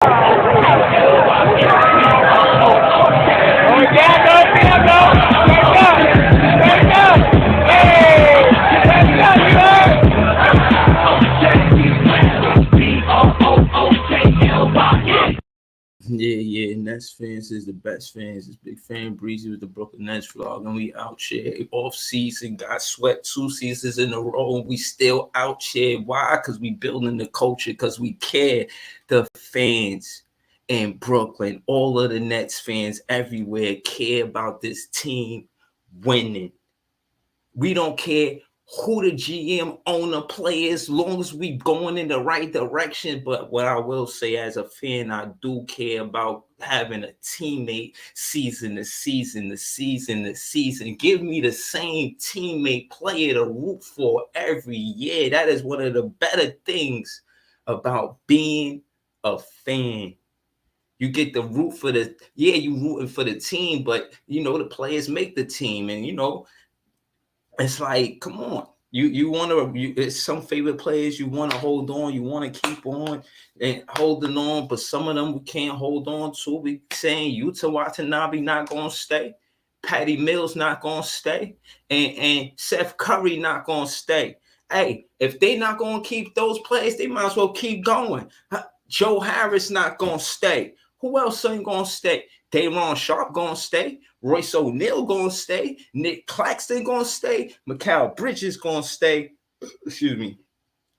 Yeah, Nets fans is the best fans. It's Big Fan Breezy with the Brooklyn Nets vlog, and we out here off season. Got swept 2 seasons in a row, and we still out here. Why? Because we building the culture. Because we care. The fans in Brooklyn, all of the Nets fans everywhere care about this team winning. We don't care who the GM, owner, player, as long as we going in the right direction. But what I will say as a fan, I do care about having a teammate season to season to season to season. Give me the same teammate player to root for every year. That is one of the better things about being a fan. You get to root for you rooting for the team, but the players make the team, and it's like, come on. You want to, it's some favorite players you want to hold on, you want to keep on and holding on, but some of them we can't hold on to. We saying Yuta Watanabe not going to stay, Patty Mills not going to stay, and Seth Curry not going to stay. Hey, if they not going to keep those players, they might as well keep going. Joe Harris not going to stay. Who else ain't going to stay? Day'Ron Sharpe going to stay. Royce O'Neal going to stay. Nick Claxton going to stay. Mikal Bridges going to stay. Excuse me.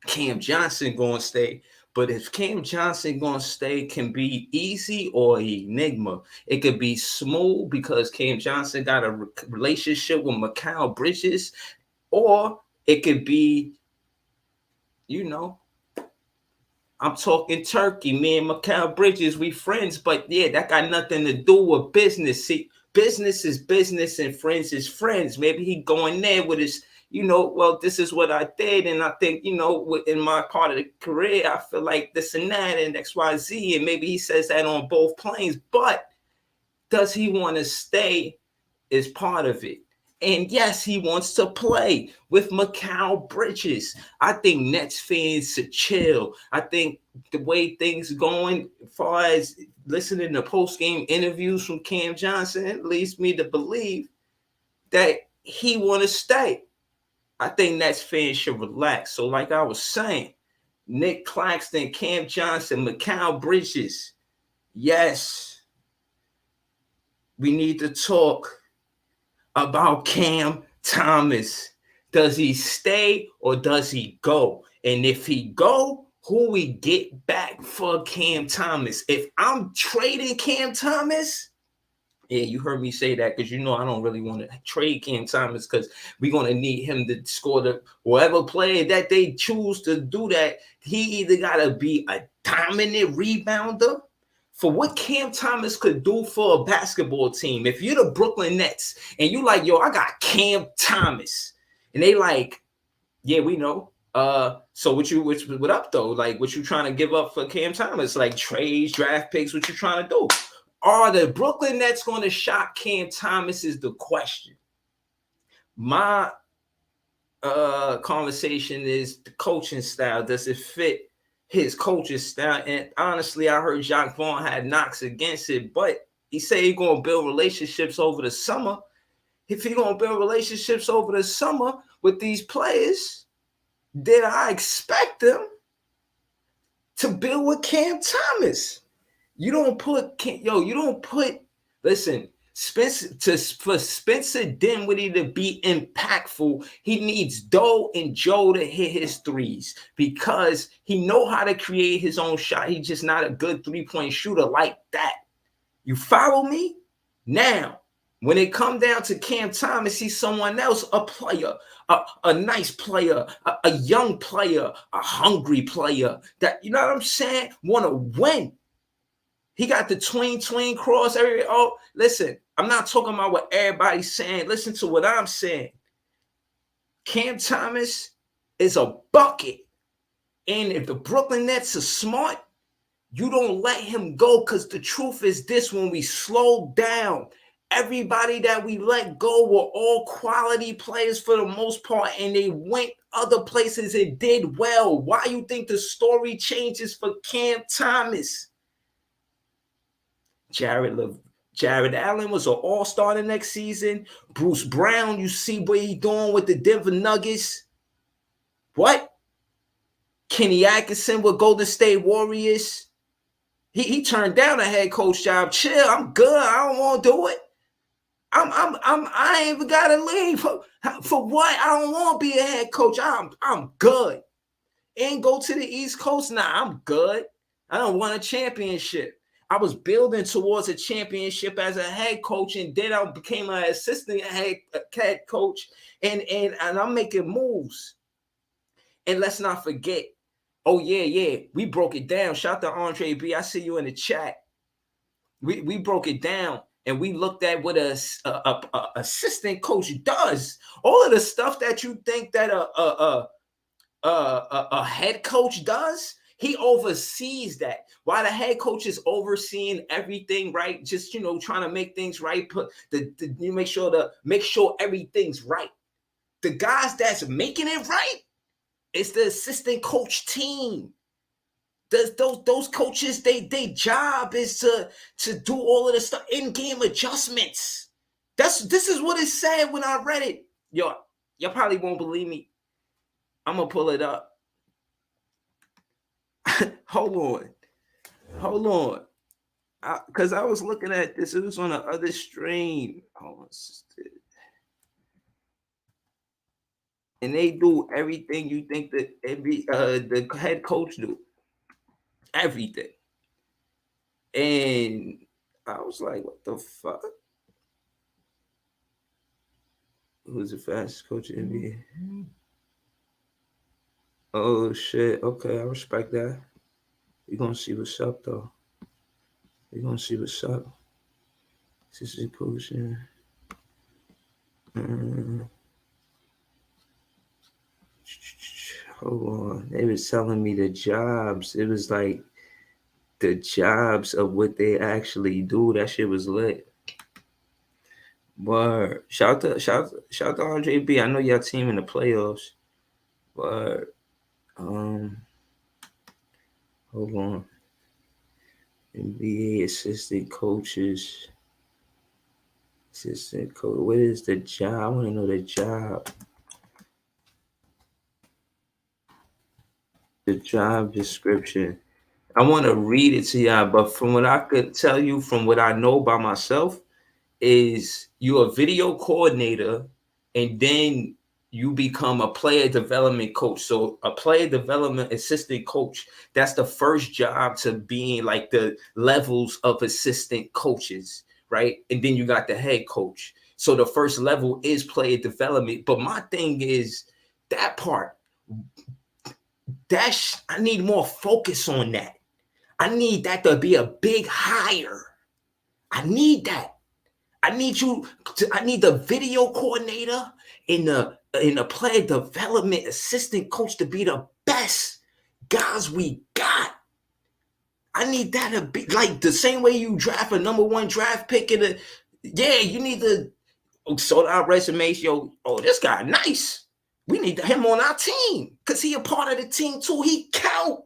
Cam Johnson going to stay. But if Cam Johnson going to stay, can be easy or enigma. It could be smooth because Cam Johnson got a relationship with Mikal Bridges, or it could be, I'm talking Turkey. Me and Mikal Bridges, we friends, but yeah, that got nothing to do with business. See, business is business and friends is friends. Maybe he going there with his, well, this is what I did, and I think, in my part of the career, I feel like this and that and XYZ, and maybe he says that on both planes, but does he want to stay is part of it. And yes, he wants to play with Mikal Bridges. I think Nets fans should chill. I think the way things are going, as far as listening to post-game interviews from Cam Johnson, it leads me to believe that he want to stay. I think Nets fans should relax. So like I was saying, Nick Claxton, Cam Johnson, Mikal Bridges, yes, we need to talk about Cam Thomas. Does he stay or does he go? And if he go, who we get back for Cam Thomas? If I'm trading Cam Thomas, yeah, you heard me say that because I don't really want to trade Cam Thomas because we're going to need him to score the whatever player that they choose to do that. He either got to be a dominant rebounder for what Cam Thomas could do for a basketball team. If you're the Brooklyn Nets and you like, I got Cam Thomas, and they like, yeah, we know. So what up though? Like, what you trying to give up for Cam Thomas? Like trades, draft picks, what you trying to do? Are the Brooklyn Nets going to shop Cam Thomas is the question. My conversation is the coaching style. Does it fit his coaching style? And honestly, I heard Jacque Vaughn had knocks against it, but he said he's going to build relationships over the summer. If he's going to build relationships over the summer with these players, then I expect them to build with Cam Thomas. Listen, for Spencer Dinwiddie to be impactful, he needs Doe and Joe to hit his threes because he know how to create his own shot. He's just not a good three-point shooter like that. You follow me? Now, when it comes down to Cam Thomas, he's someone else, a player, a nice player, a young player, a hungry player that, you know what I'm saying, want to win. He got the tween cross. Listen, I'm not talking about what everybody's saying. Listen to what I'm saying. Cam Thomas is a bucket. And if the Brooklyn Nets are smart, you don't let him go because the truth is this: when we slow down, everybody that we let go were all quality players for the most part, and they went other places and did well. Why you think the story changes for Cam Thomas? Jared Allen was an all-star the next season. Bruce Brown, you see what he doing with the Denver Nuggets. What? Kenny Atkinson with Golden State Warriors. He turned down a head coach job. Chill, I'm good. I don't want to do it. I ain't even gotta leave. For what? I don't want to be a head coach. I'm good. And go to the East Coast. Nah, I'm good. I don't want a championship. I was building towards a championship as a head coach, and then I became an assistant head coach, and I'm making moves. And let's not forget, oh yeah, we broke it down. Shout out to Andre B. I see you in the chat. We broke it down, and we looked at what a assistant coach does. All of the stuff that you think that a head coach does, he oversees that. While the head coach is overseeing everything, right? Just trying to make things right. You make sure everything's right. The guys that's making it right, it's the assistant coach team. Those coaches, they job is to do all of the stuff, in-game adjustments. This is what it said when I read it. Y'all probably won't believe me. I'm gonna pull it up. Hold on. Because I was looking at this. It was on the other stream. And they do everything you think that the head coach do. Everything. And I was like, what the fuck? Who's the fastest coach in the NBA? Oh shit. Okay, I respect that. We're gonna see what's up though. We're gonna see what's up. This is coaching. Hold on. They was telling me the jobs. It was like the jobs of what they actually do. That shit was lit. Word. Shout out to Andre B. I know y'all team in the playoffs. But hold on. NBA assistant coaches. Assistant coach. What is the job? I want to know the job. The job description. I want to read it to y'all, but from what I could tell you, from what I know by myself, is you're a video coordinator, and then you become a player development coach. So a player development assistant coach, that's the first job to being like the levels of assistant coaches, right? And then you got the head coach. So the first level is player development. But my thing is that part, I need more focus on that. I need that to be a big hire. I need that. I need the video coordinator in the player development assistant coach to be the best guys we got. I need that to be like the same way you draft a number one draft pick you need to sort out resumes. This guy nice. We need him on our team because he a part of the team too. He count.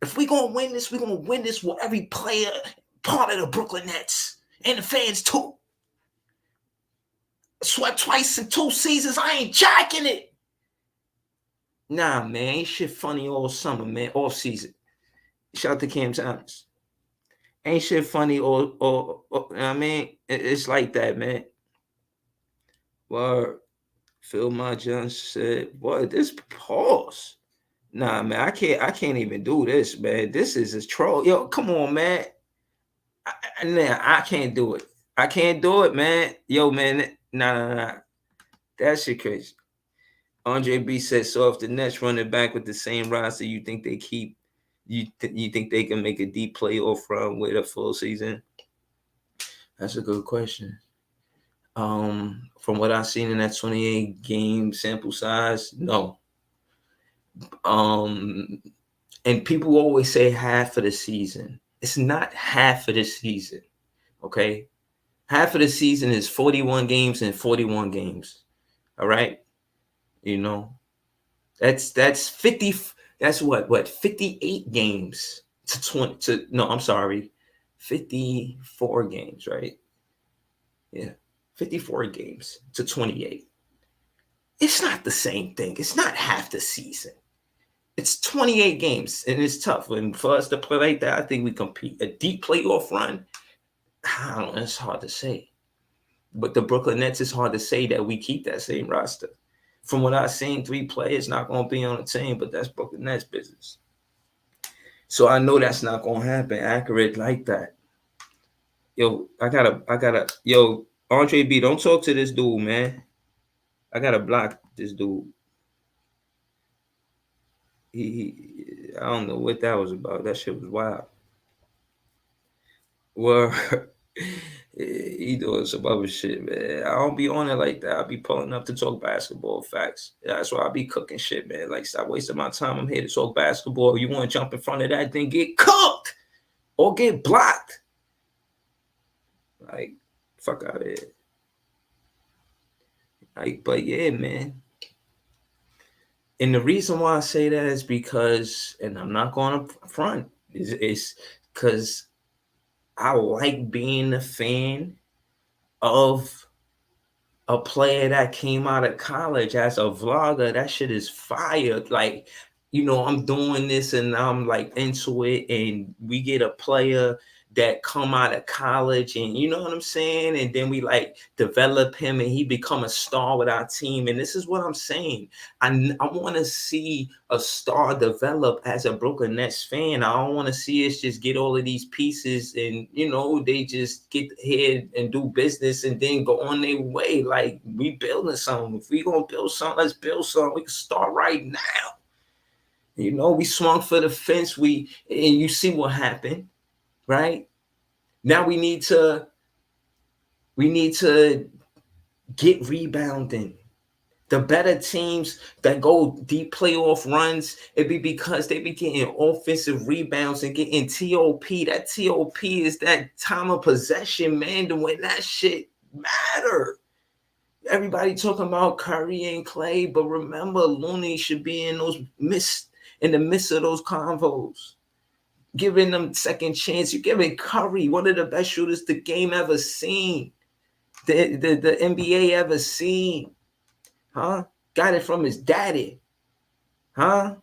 If we're going to win this, we're going to win this with every player part of the Brooklyn Nets and the fans too. Swept twice in 2 seasons. I ain't jacking it. Nah, man. Ain't shit funny all summer, man. Off season. Shout out to Cam Thomas. Ain't shit funny or I mean, it's like that, man. Word. Phil Johnson said, boy, this pause. Nah, man, I can't even do this, man. This is a troll. Yo, come on, man. I can't do it. I can't do it, man. Yo, man, nah. That shit crazy. Andre B said, so if the Nets run it back with the same roster, you think they keep, you think they can make a deep playoff run with a full season? That's a good question. From what I've seen in that 28 game sample size, no. And people always say half of the season. It's not half of the season. Okay. Half of the season is 41 games and 41 games. All right. That's 50. That's what 58 games to 20 to, no, I'm sorry. 54 games, right? Yeah, 54 games to 28. It's not the same thing. It's not half the season. It's 28 games, and it's tough. And for us to play like that, I think we compete. A deep playoff run, I don't know, it's hard to say. But the Brooklyn Nets, it's hard to say that we keep that same roster. From what I've seen, 3 players not going to be on the team, but that's Brooklyn Nets business. So I know that's not going to happen accurate like that. Yo, yo, Andre B, don't talk to this dude, man. I got to block this dude. I don't know what that was about. That shit was wild. Well, he doing some other shit, man. I don't be on it like that. I be pulling up to talk basketball facts. That's why I be cooking shit, man. Like, stop wasting my time. I'm here to talk basketball. You want to jump in front of that, then get cooked or get blocked. Like, fuck out of here. Like, but yeah, man. And the reason why I say that is because, and I'm not going to front, is because I like being a fan of a player that came out of college as a vlogger. That shit is fire. Like, I'm doing this and I'm like into it, and we get a player that come out of college, and you know what I'm saying? And then we like develop him and he become a star with our team. And this is what I'm saying. I want to see a star develop as a Brooklyn Nets fan. I don't want to see us just get all of these pieces and, they just get here and do business and then go on their way. Like, we building something. If we going to build something, let's build something. We can start right now. We swung for the fence. And you see what happened. Right now, we need to get rebounding. The better teams that go deep playoff runs, it be because they be getting offensive rebounds and getting TOP. That TOP is that time of possession, man. To when that shit matter. Everybody talking about Curry and Clay, but remember, Looney should be in the midst of those convos, giving them second chance. You're giving Curry, one of the best shooters the game ever seen, the NBA ever seen. Huh? Got it from his daddy. Huh?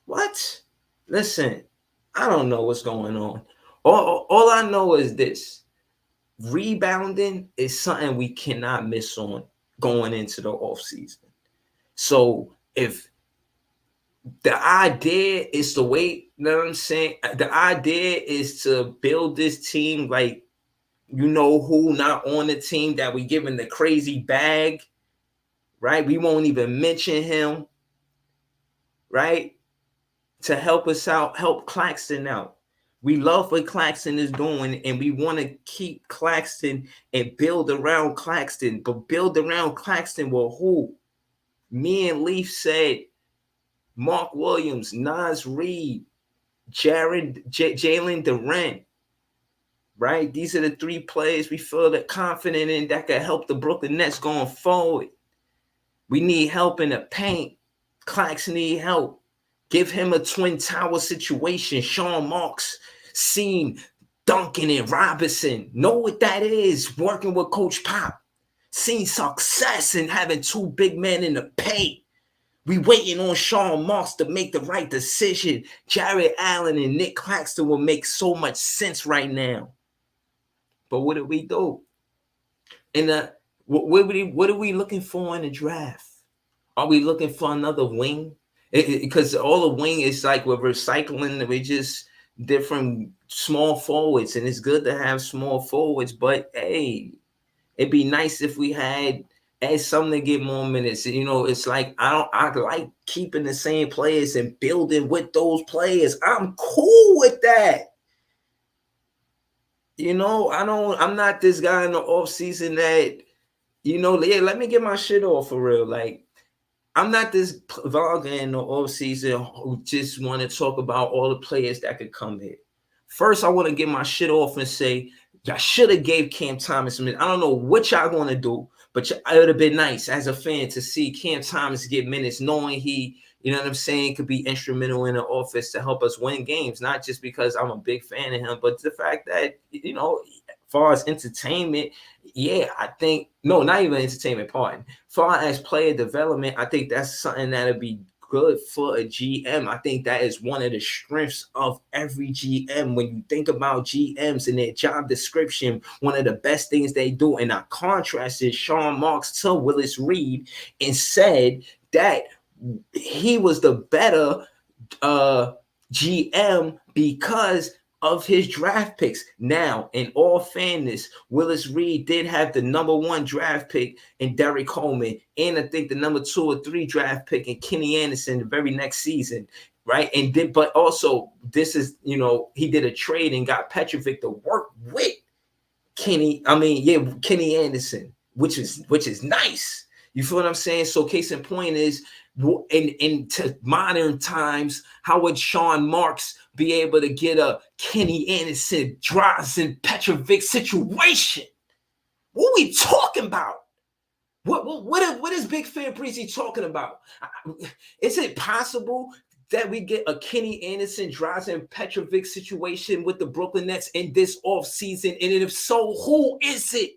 What? Listen, I don't know what's going on. All I know is this. Rebounding is something we cannot miss on going into the offseason. So if the idea is to wait, you know what I'm saying? The idea is to build this team like, who not on the team that we giving the crazy bag, right? We won't even mention him, right? To help us out, help Claxton out. We love what Claxton is doing, and we want to keep Claxton and build around Claxton. But build around Claxton with who? Me and Leaf said Mark Williams, Naz Reid, Jalen Durant, right? These are the 3 players we feel that confident in that can help the Brooklyn Nets going forward. We need help in the paint. Claxton need help. Give him a Twin Tower situation. Sean Marks seen Duncan and Robinson. Know what that is, working with Coach Pop. Seen success in having 2 big men in the paint. We waiting on Sean Marks to make the right decision. Jared Allen and Nick Claxton will make so much sense right now. But what do we do? And what are we looking for in the draft? Are we looking for another wing? Because all the wing is like we're recycling. We're just different small forwards, and it's good to have small forwards. But hey, it'd be nice if we had something to get more minutes. It's like I like keeping the same players and building with those players. I'm cool with that. I'm not this guy in the off season that, let me get my shit off for real. Like, I'm not this vlogger in the off season who just want to talk about all the players that could come here. First, I want to get my shit off and say, y'all should have gave Cam Thomas a minute. I don't know what y'all going to do, but it would have been nice as a fan to see Cam Thomas get minutes, knowing he you know what I'm saying, could be instrumental in the office to help us win games. Not just because I'm a big fan of him, but the fact that, you know, as far as entertainment, yeah, I think, no, not even entertainment, pardon. Far as player development, I think that's something that'll be good for a GM. I think that is one of the strengths of every GM. When you think about GMs and their job description, one of the best things they do, and I contrasted Sean Marks to Willis Reed and said that he was the better GM because of his draft picks. Now, in all fairness, Willis Reed did have the number 1 draft pick in Derek Coleman, and I think the number 2 or 3 draft pick in Kenny Anderson the very next season, right? And then, but also, this is, you know, he did a trade and got Petrovic to work with Kenny Anderson, which is nice. You feel what I'm saying? So case in point is, into modern times, how would Sean Marks be able to get a Kenny Anderson, Drazen Petrovic situation? What are we talking about? What is Big Fan Breezy talking about? Is it possible that we get a Kenny Anderson, Drazen Petrovic situation with the Brooklyn Nets in this offseason? And if so, who is it?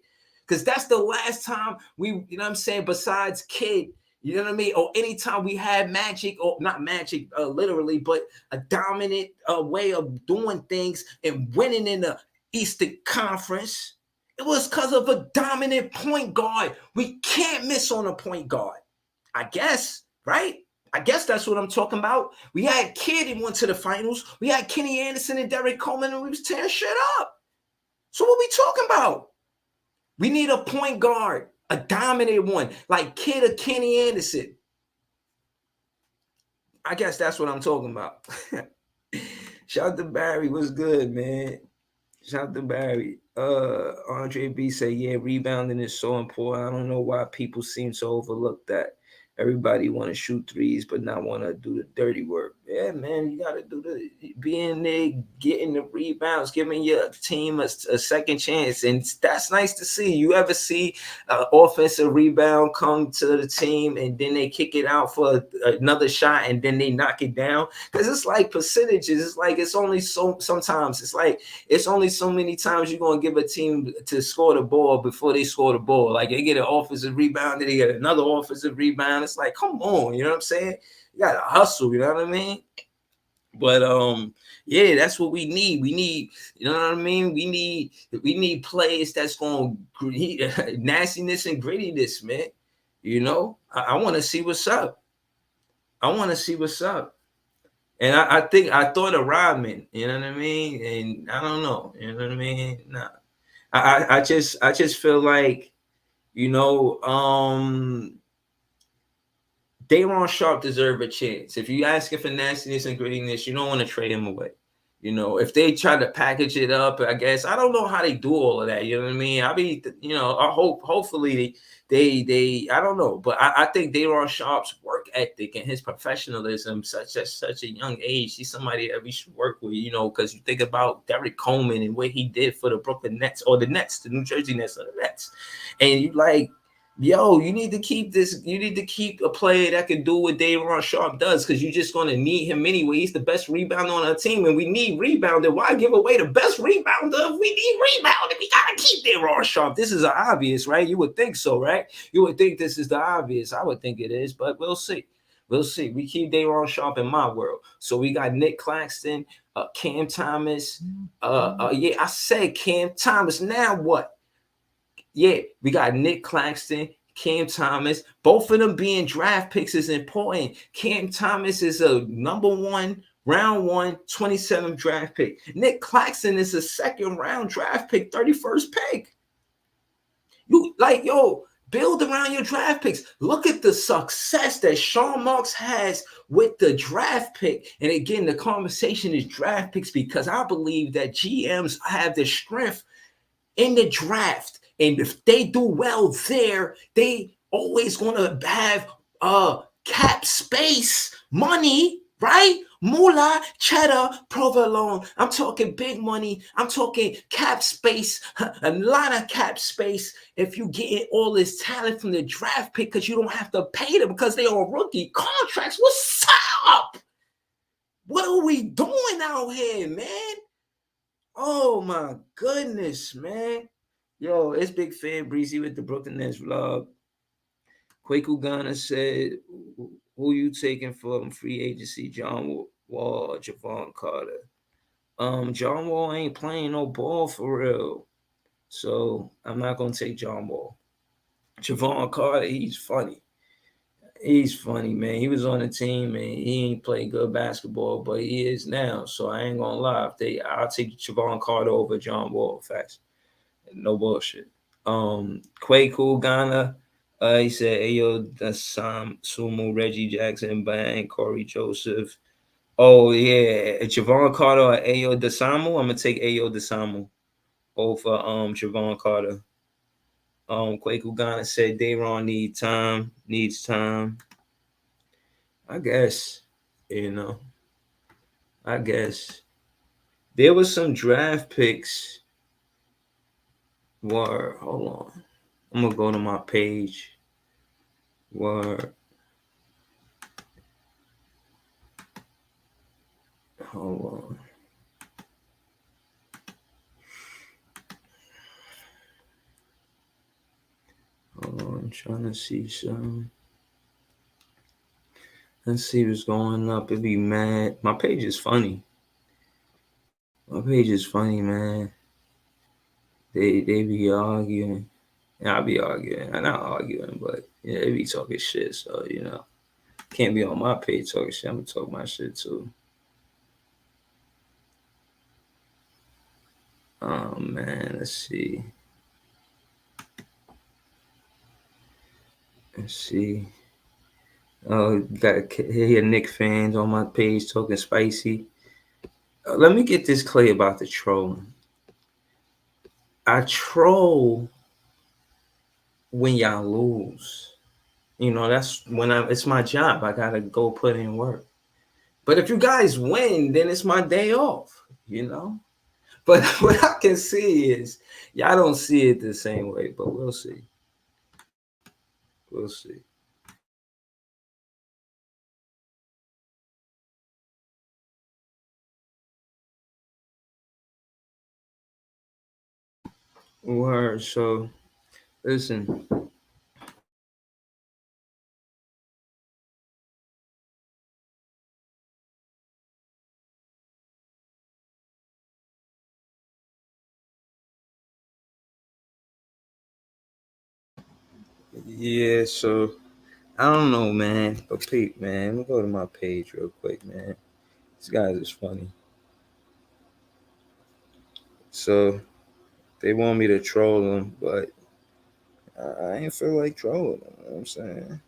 Because that's the last time we, you know what I'm saying, besides Kidd, you know what I mean? Or anytime we had magic, or not magic literally, but a dominant way of doing things and winning in the Eastern Conference, it was because of a dominant point guard. We can't miss on a point guard, I guess, right? I guess that's what I'm talking about. We had Kidd and went to the finals. We had Kenny Anderson and Derek Coleman, and we was tearing shit up. So what we talking about? We need a point guard, a dominant one, like Kidd or Kenny Anderson. I guess that's what I'm talking about. Shout out to Barry. What's good, man? Shout out to Barry. Andre B say, yeah, rebounding is so important. I don't know why people seem to overlook that. Everybody want to shoot threes, but not want to do the dirty work. Yeah, man, you got to do being there, getting the rebounds, giving your team a second chance. And that's nice to see. You ever see an offensive rebound come to the team and then they kick it out for another shot and then they knock it down? Because it's like percentages. It's like it's only so sometimes. It's like it's only so many times you're going to give a team to score the ball before they score the ball. Like they get an offensive rebound, then they get another offensive rebound. It's like, come on, you know what I'm saying? You gotta hustle, you know what I mean? But yeah, that's what we need. We need, you know what I mean? We need players that's going to nastiness and grittiness, man. You know, I want to see what's up. And I think I thought of Rodman, you know what I mean? And I don't know, you know what I mean? Nah. I just feel like, you know, Day'Ron Sharpe deserve a chance. If you ask for nastiness and grittiness, you don't want to trade him away. You know, if they try to package it up, I guess I don't know how they do all of that. You know what I mean? I mean, you know, I hopefully they I don't know, but I think Day'Ron Sharpe's work ethic and his professionalism, such a young age, he's somebody that we should work with. You know, because you think about Derek Coleman and what he did for the Brooklyn Nets or the Nets, the New Jersey Nets or the Nets, and you like. Yo, you need to keep this. You need to keep a player that can do what Day'Ron Sharpe does, because you're just going to need him anyway. He's the best rebounder on our team, and we need rebounder. Why give away the best rebounder if we need rebounder? We got to keep Day'Ron Sharpe. This is obvious, right? You would think so, right? You would think this is the obvious. I would think it is, but we'll see. We'll see. We keep Day'Ron Sharpe in my world. So we got Nick Claxton, Cam Thomas. Yeah, I said Cam Thomas. Now what? Yeah, we got Nick Claxton, Cam Thomas. Both of them being draft picks is important. Cam Thomas is a number 1, round 1, 27th draft pick. Nick Claxton is a second round draft pick, 31st pick. You like, yo, build around your draft picks. Look at the success that Sean Marks has with the draft pick. And again, the conversation is draft picks, because I believe that GMs have the strength in the draft. And if they do well there, they always going to have cap space money, right? Moolah, cheddar, provolone. I'm talking big money. I'm talking cap space, a lot of cap space. If you get all this talent from the draft pick, because you don't have to pay them because they are rookie contracts. What's up? What are we doing out here, man? Oh my goodness, man. Yo, it's Big Fan Breezy with the Brooklyn Nets vlog. Kwaku Ghana said, who you taking from free agency, John Wall or Javon Carter? John Wall ain't playing no ball for real. So I'm not gonna take John Wall. Javon Carter, he's funny. He's funny, man. He was on the team and he ain't played good basketball, but he is now. So I ain't gonna lie. I'll take Javon Carter over John Wall. Facts. No bullshit. Kwaku Ghana, he said, Ayo Dasam Sumo, Reggie Jackson, Bang, Corey Joseph. Oh yeah, Javon Carter or Ayo Dasamo. I'm gonna take Ayo Dasamo over Javon Carter. Kwaku Ghana said Dayron needs time. I guess, you know, I guess. There was some draft picks. Hold on. I'm gonna go to my page. Hold on. I'm trying to see some. Let's see what's going up. It'd be mad. My page is funny. My page is funny, man. They be arguing. And I be arguing. I'm not arguing, but yeah, they be talking shit. So, can't be on my page talking shit. I'm gonna talk my shit too. Oh man, let's see. Oh, got here Nick fans on my page talking spicy. Let me get this clear about the trolling. I troll when y'all lose. That's when it's my job. I gotta go put in work. But if you guys win, then it's my day off, But what I can see is y'all don't see it the same way, but we'll see. We'll see. Word. So listen. Yeah, so I don't know, man. But Pete, man, let me go to my page real quick, man. These guys is funny. So they want me to troll them, but I ain't feel like trolling them. You know what I'm saying?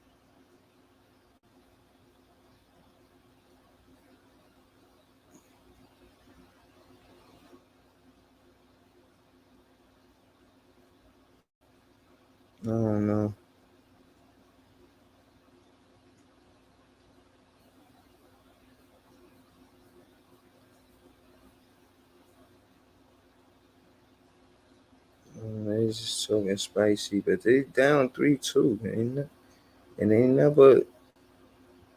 I don't know. They just talking spicy, but they down 3-2, man. And they never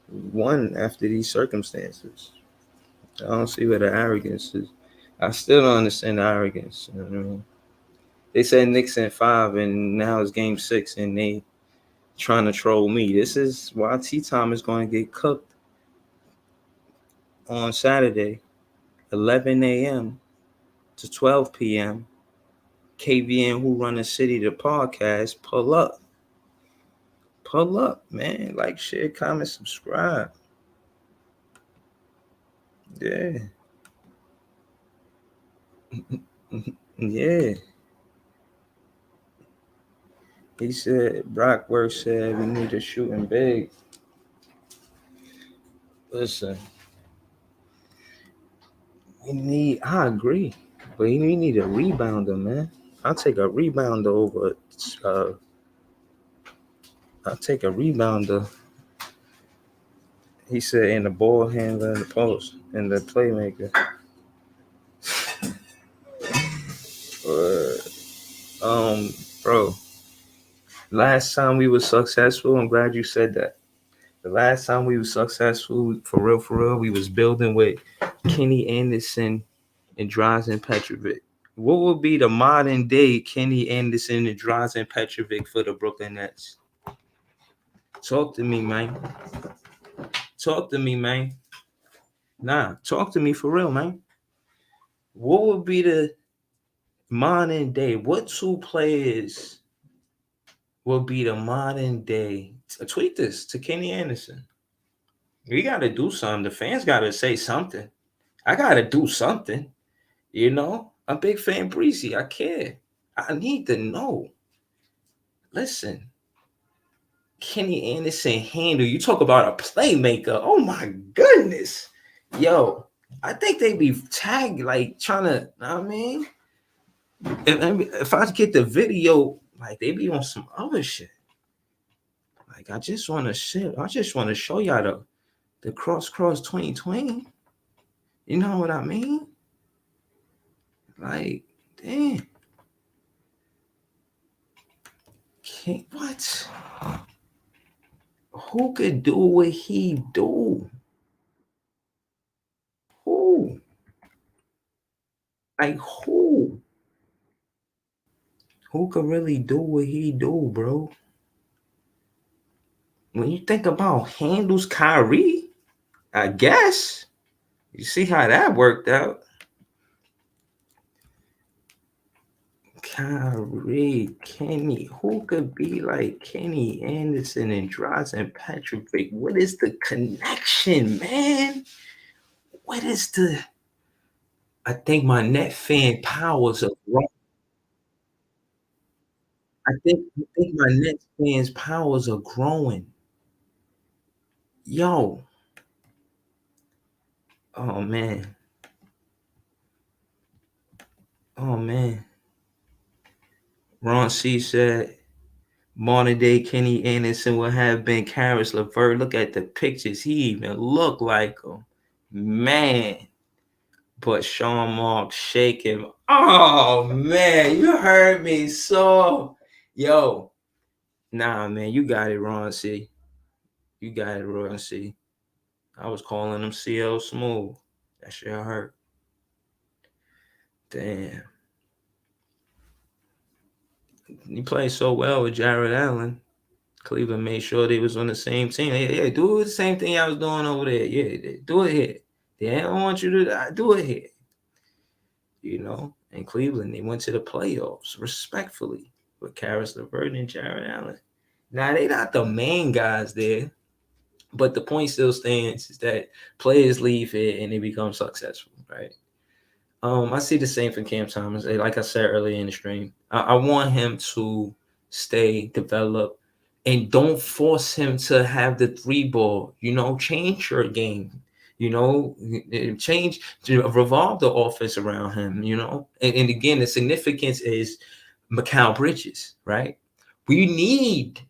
won after these circumstances. I don't see where the arrogance is. I still don't understand the arrogance. You know what I mean? They said Knicks in 5, and now it's game 6, and they trying to troll me. This is why T-Time is going to get cooked on Saturday, 11 a.m. to 12 p.m. KVN Who Run the City, the podcast, pull up. Pull up, man. Like, share, comment, subscribe. Yeah. Yeah. He said, Brockworth said we need to shoot him big. Listen, I agree, but we need a rebounder, man. I'll take a rebounder over, I'll take a rebounder He said in the ball handler in the post and the playmaker. Bro, last time we were successful, I'm glad you said that. The last time we were successful, for real, we was building with Kenny Anderson and Drazen Petrovic. What would be the modern day Kenny Anderson and Drazen Petrovic for the Brooklyn Nets? Talk to me, man. Talk to me, man. Nah, talk to me for real, man. What would be the modern day? What two players will be the modern day? Tweet this to Kenny Anderson. We got to do something. The fans got to say something. I got to do something. You know, I'm a big fan, Breezy. I care. I need to know. Listen, Kenny Anderson handle. You talk about a playmaker. Oh my goodness. Yo, I think they be tagged like trying to, I mean, if I get the video, like they be on some other shit. Like I just want to show y'all the cross 2020. You know what I mean? Like, damn. What? Who could do what he do? Who? Like who? Who could really do what he do, bro? When you think about handles, Kyrie, I guess. You see how that worked out. Kyrie, Kenny, who could be like Kenny Anderson and Drazen Petrovic? What is the connection, man? What is the? I think my net fan powers are growing. I think my net fans powers are growing. Yo, oh man, oh man. Ron C said modern day Kenny Anderson would have been Karis LeVert. Look at the pictures. He even looked like him. Man. But Sean Mark shaking. Oh man, you heard me. So yo, nah man, you got it, Ron C. You got it, Ron C. I was calling him CL Smooth. That shit hurt. Damn. He played so well with Jared Allen. Cleveland made sure they was on the same team. Yeah, do the same thing I was doing over there. Yeah, do it here. They don't want you to do it here. You know, in Cleveland, they went to the playoffs respectfully with Karis LeVert and Jared Allen. Now they not the main guys there, but the point still stands is that players leave here and they become successful, right? I see the same for Cam Thomas. Like I said earlier in the stream, I want him to stay, develop, and don't force him to have the three ball. You know, change your game. You know, change to revolve the offense around him. You know, and again, the significance is Mikal Bridges, right? We need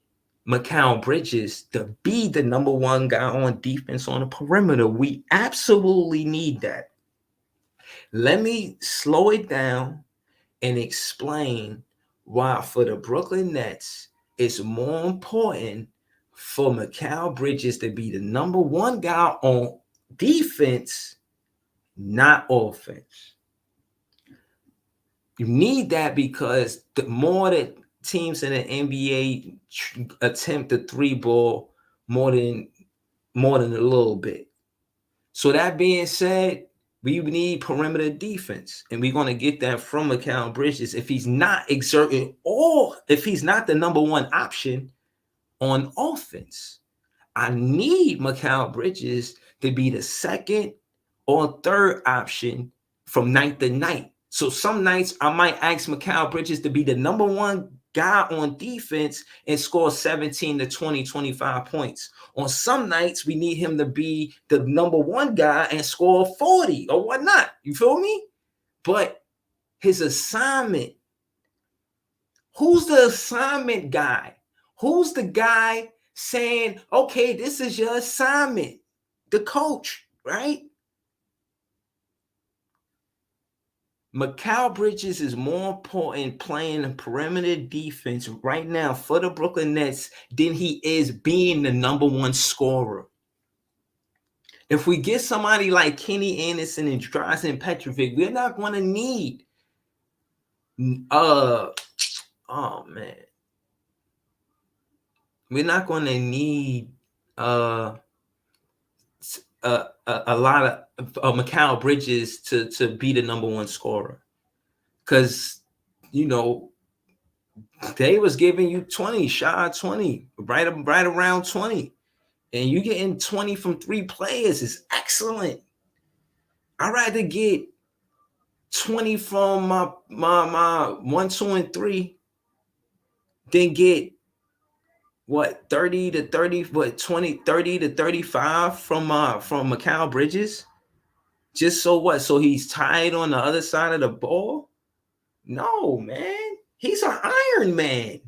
Mikal Bridges to be the number one guy on defense on the perimeter. We absolutely need that. Let me slow it down and explain why for the Brooklyn Nets, it's more important for Mikal Bridges to be the number one guy on defense, not offense. You need that because the more that teams in the NBA attempt the three ball more than a little bit. So that being said, we need perimeter defense, and we're going to get that from Mikal Bridges. If he's not exerting, or if he's not the number one option on offense, I need Mikal Bridges to be the second or third option from night to night. So some nights I might ask Mikal Bridges to be the number one guy on defense and score 17 to 20, 25 points. On some nights, we need him to be the number one guy and score 40 or whatnot. You feel me? But his assignment, who's the assignment guy? Who's the guy saying, okay, this is your assignment? the coach, right? Mikal Bridges is more important playing perimeter defense right now for the Brooklyn Nets than he is being the number one scorer. If we get somebody like Kenny Anderson and Drazen Petrovic, we're not going to need oh man. We're not going to need a lot of Mikal Bridges to be the number one scorer. Because, they was giving you 20, shot 20, right around 20. And you getting 20 from 3 players is excellent. I'd rather get 20 from my 1, 2, and 3 than get 30 to 30, 30 to 35 from Mikal Bridges. Just so what? So he's tied on the other side of the ball? No, man. He's an Iron Man.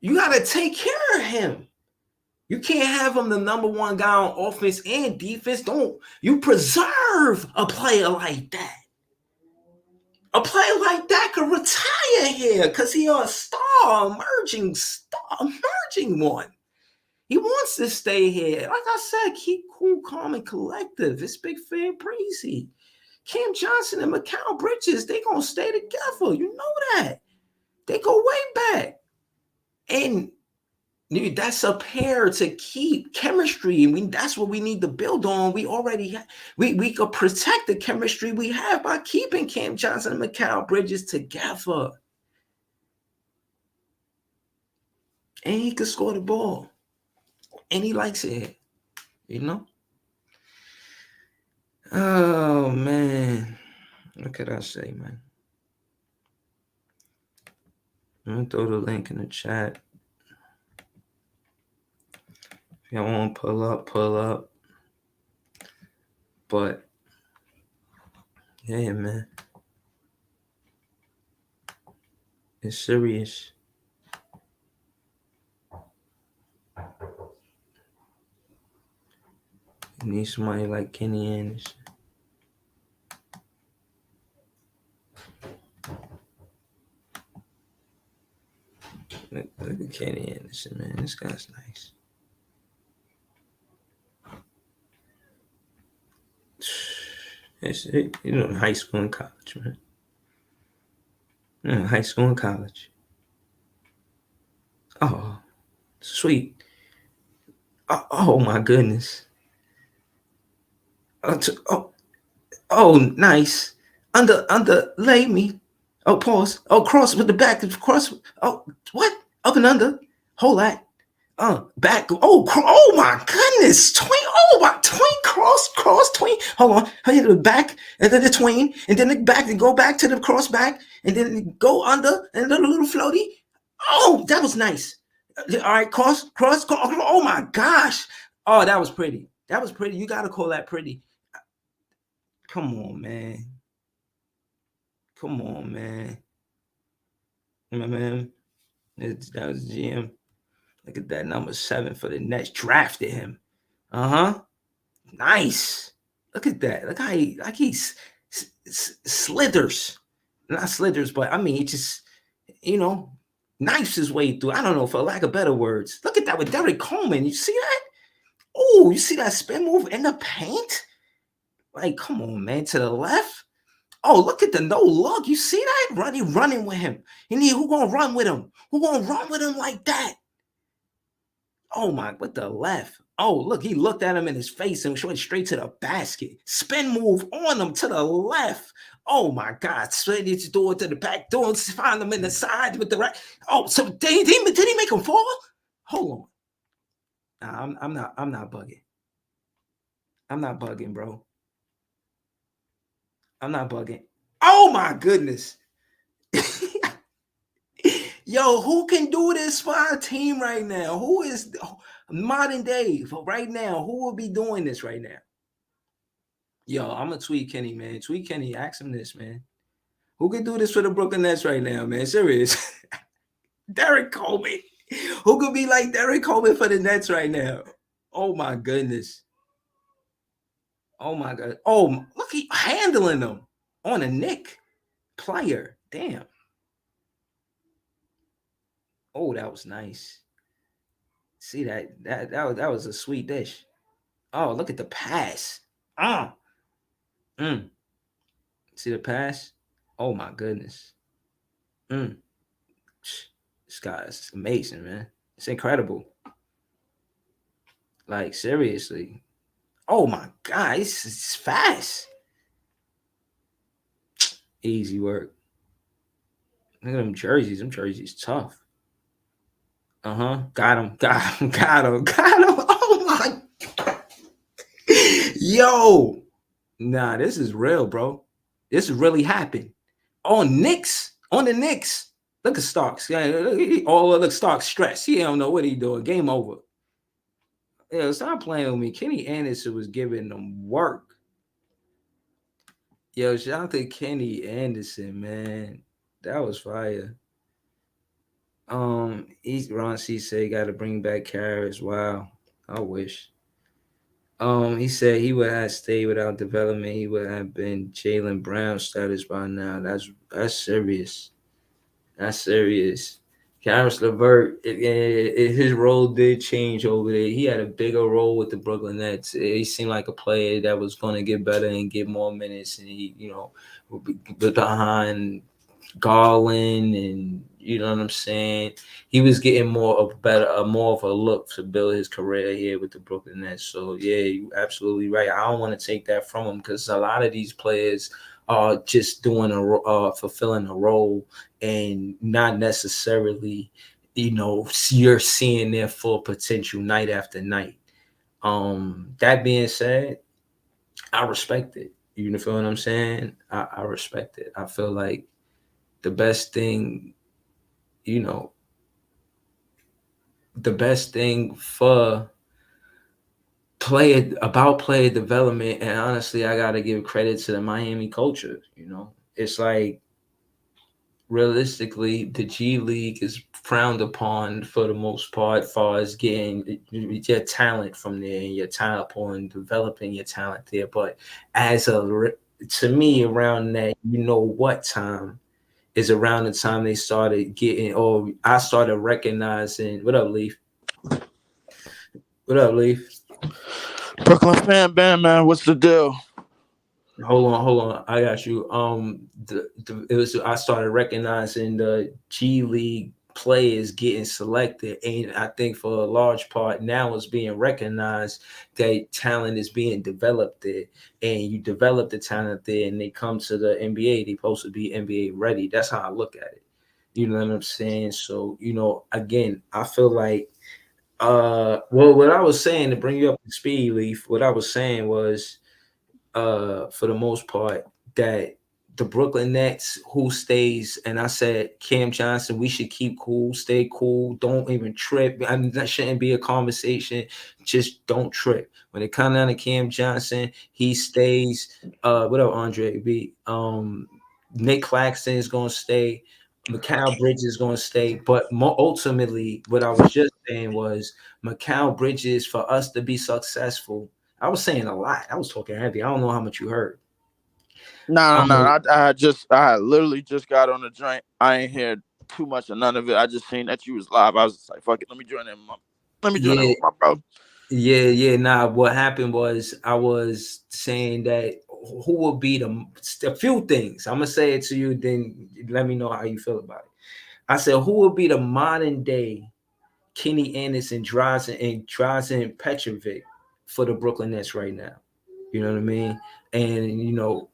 You got to take care of him. You can't have him the number one guy on offense and defense. Don't you preserve a player like that. A player like that could retire here because he's a emerging one. He wants to stay here. Like I said, keep cool, calm, and collective. It's Big Fan Breezy. Cam Johnson and Mikal Bridges, they going to stay together. You know that. They go way back. And dude, that's a pair to keep chemistry. I mean, that's what we need to build on. We already we could protect the chemistry we have by keeping Cam Johnson and Mikal Bridges together. And he could score the ball. And he likes it, Oh, man. What could I say, man? I'm going to throw the link in the chat. If y'all want to pull up. But, yeah, man. It's serious. You need somebody like Kenny Anderson. Look at Kenny Anderson, man. This guy's nice. It's, high school and college, man. High school and college. Oh, sweet. Oh my goodness. Oh, nice. Lay me. Oh, pause. Oh, cross with the back. Cross. Oh, what? Up and under. Hold that. Back. Oh my goodness. Tween. Oh my tween. Cross. Tween. Hold on. I hit the back and then the tween and then the back and go back to the cross back and then go under and then a little floaty. Oh, that was nice. All right, cross. Oh my gosh. Oh, that was pretty. You got to call that pretty. Come on, man. My man. That was GM. Look at that, number 7 for the Nets. Drafted him. Nice. Look at that. Look how he slithers. Not slithers, but I mean, he just, knifes his way through. I don't know, for lack of better words. Look at that with Derek Coleman. You see that? Oh, you see that spin move in the paint? Like, come on, man. To the left. Oh, look at the no look. You see that? Running with him. Who gonna run with him? Who gonna run with him like that? Oh my, with the left. Oh, look, he looked at him in his face and went straight to the basket. Spin move on him to the left. Oh my God. Straight his door to the back door and find him in the side with the right. Oh, so did he make him fall? Hold on. Nah, I'm not bugging. I'm not bugging, bro. I'm not bugging. Oh my goodness. Yo, who can do this for our team right now? Who is modern day right now? Who will be doing this right now? Yo, I'm going to tweet Kenny, man. Tweet Kenny. Ask him this, man. Who can do this for the Brooklyn Nets right now, man? Serious. Derek Coleman. Who could be like Derek Coleman for the Nets right now? Oh, my goodness. Oh my God. Oh, look, he handling them on a Nick player. Damn. Oh, that was nice. See that was a sweet dish. Oh, look at the pass. Ah. Mm. See the pass? Oh my goodness. Mm. This guy is amazing, man. It's incredible. Like seriously. Oh my God, it's fast. Easy work. Look at them jerseys. Them jerseys tough. Uh-huh. Got him. Got him. Got him. Got him. Oh my. Yo. Nah, this is real, bro. This really happened. On Knicks. On the Knicks. Look at Starks. Yeah, look, Starks stressed. He don't know what he doing. Game over. Yeah, stop playing with me. Kenny Anderson was giving them work. Yo, shout out to Kenny Anderson, man. That was fire. Ron C said got to bring back Karras. Wow, I wish. He said he would have stayed without development. He would have been Jaylen Brown status by now. That's serious. That's serious. Karis LeVert, his role did change over there. He had a bigger role with the Brooklyn Nets. He seemed like a player that was going to get better and get more minutes, and he, behind Garland, and you know what I'm saying. He was getting more of a look to build his career here with the Brooklyn Nets. So yeah, you absolutely right. I don't want to take that from him because a lot of these players are just doing fulfilling a role and not necessarily, you're seeing their full potential night after night. That being said, I respect it. You feel what I'm saying? I respect it. I feel like the best thing, you know, the best thing for player development, and honestly, I gotta give credit to the Miami culture. It's like realistically, the G League is frowned upon for the most part, as far as getting your talent from there and your talent pool and developing your talent there. But to me, around that, what time is around the time they started getting, or I started recognizing. What up, Leaf? What up, Leaf? Brooklyn fan band, man. What's the deal? Hold on. I got you. I started recognizing the G League players getting selected, and I think for a large part now it's being recognized that talent is being developed there, and you develop the talent there, and they come to the NBA. They supposed to be NBA ready. That's how I look at it. You know what I'm saying? So again, I feel like well, what I was saying, to bring you up to speed, Leaf, what I was saying was for the most part, that the Brooklyn Nets, who stays, and I said Cam Johnson, we should keep cool, stay cool, don't even trip. I mean, that shouldn't be a conversation. Just don't trip. When it comes down to Cam Johnson, he stays. What up, Andre B? Nick Claxton is gonna stay. Mikal Bridges is going to stay, but ultimately, what I was just saying was Mikal Bridges, for us to be successful. I was saying a lot. I was talking heavy. I don't know how much you heard. No, no, no. Um, I literally just got on the joint. I ain't hear too much of none of it. I just seen that you was live. I was just like, fuck it. Let me join in yeah, with my bro. yeah. Nah, what happened was I was saying that who will be a few things. I'm gonna say it to you, then let me know how you feel about it. I said, who will be the modern day Kenny Anderson, Drazen Petrovic for the Brooklyn Nets right now? You know what I mean? And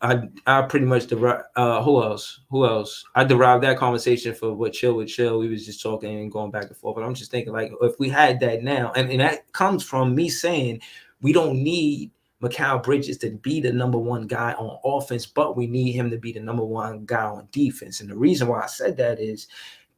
I pretty much derive. Who else? I derived that conversation for what Chill with Chill. We was just talking and going back and forth. But I'm just thinking, like, if we had that now, and that comes from me saying we don't need Mikal Bridges to be the number one guy on offense, but we need him to be the number one guy on defense. And the reason why I said that is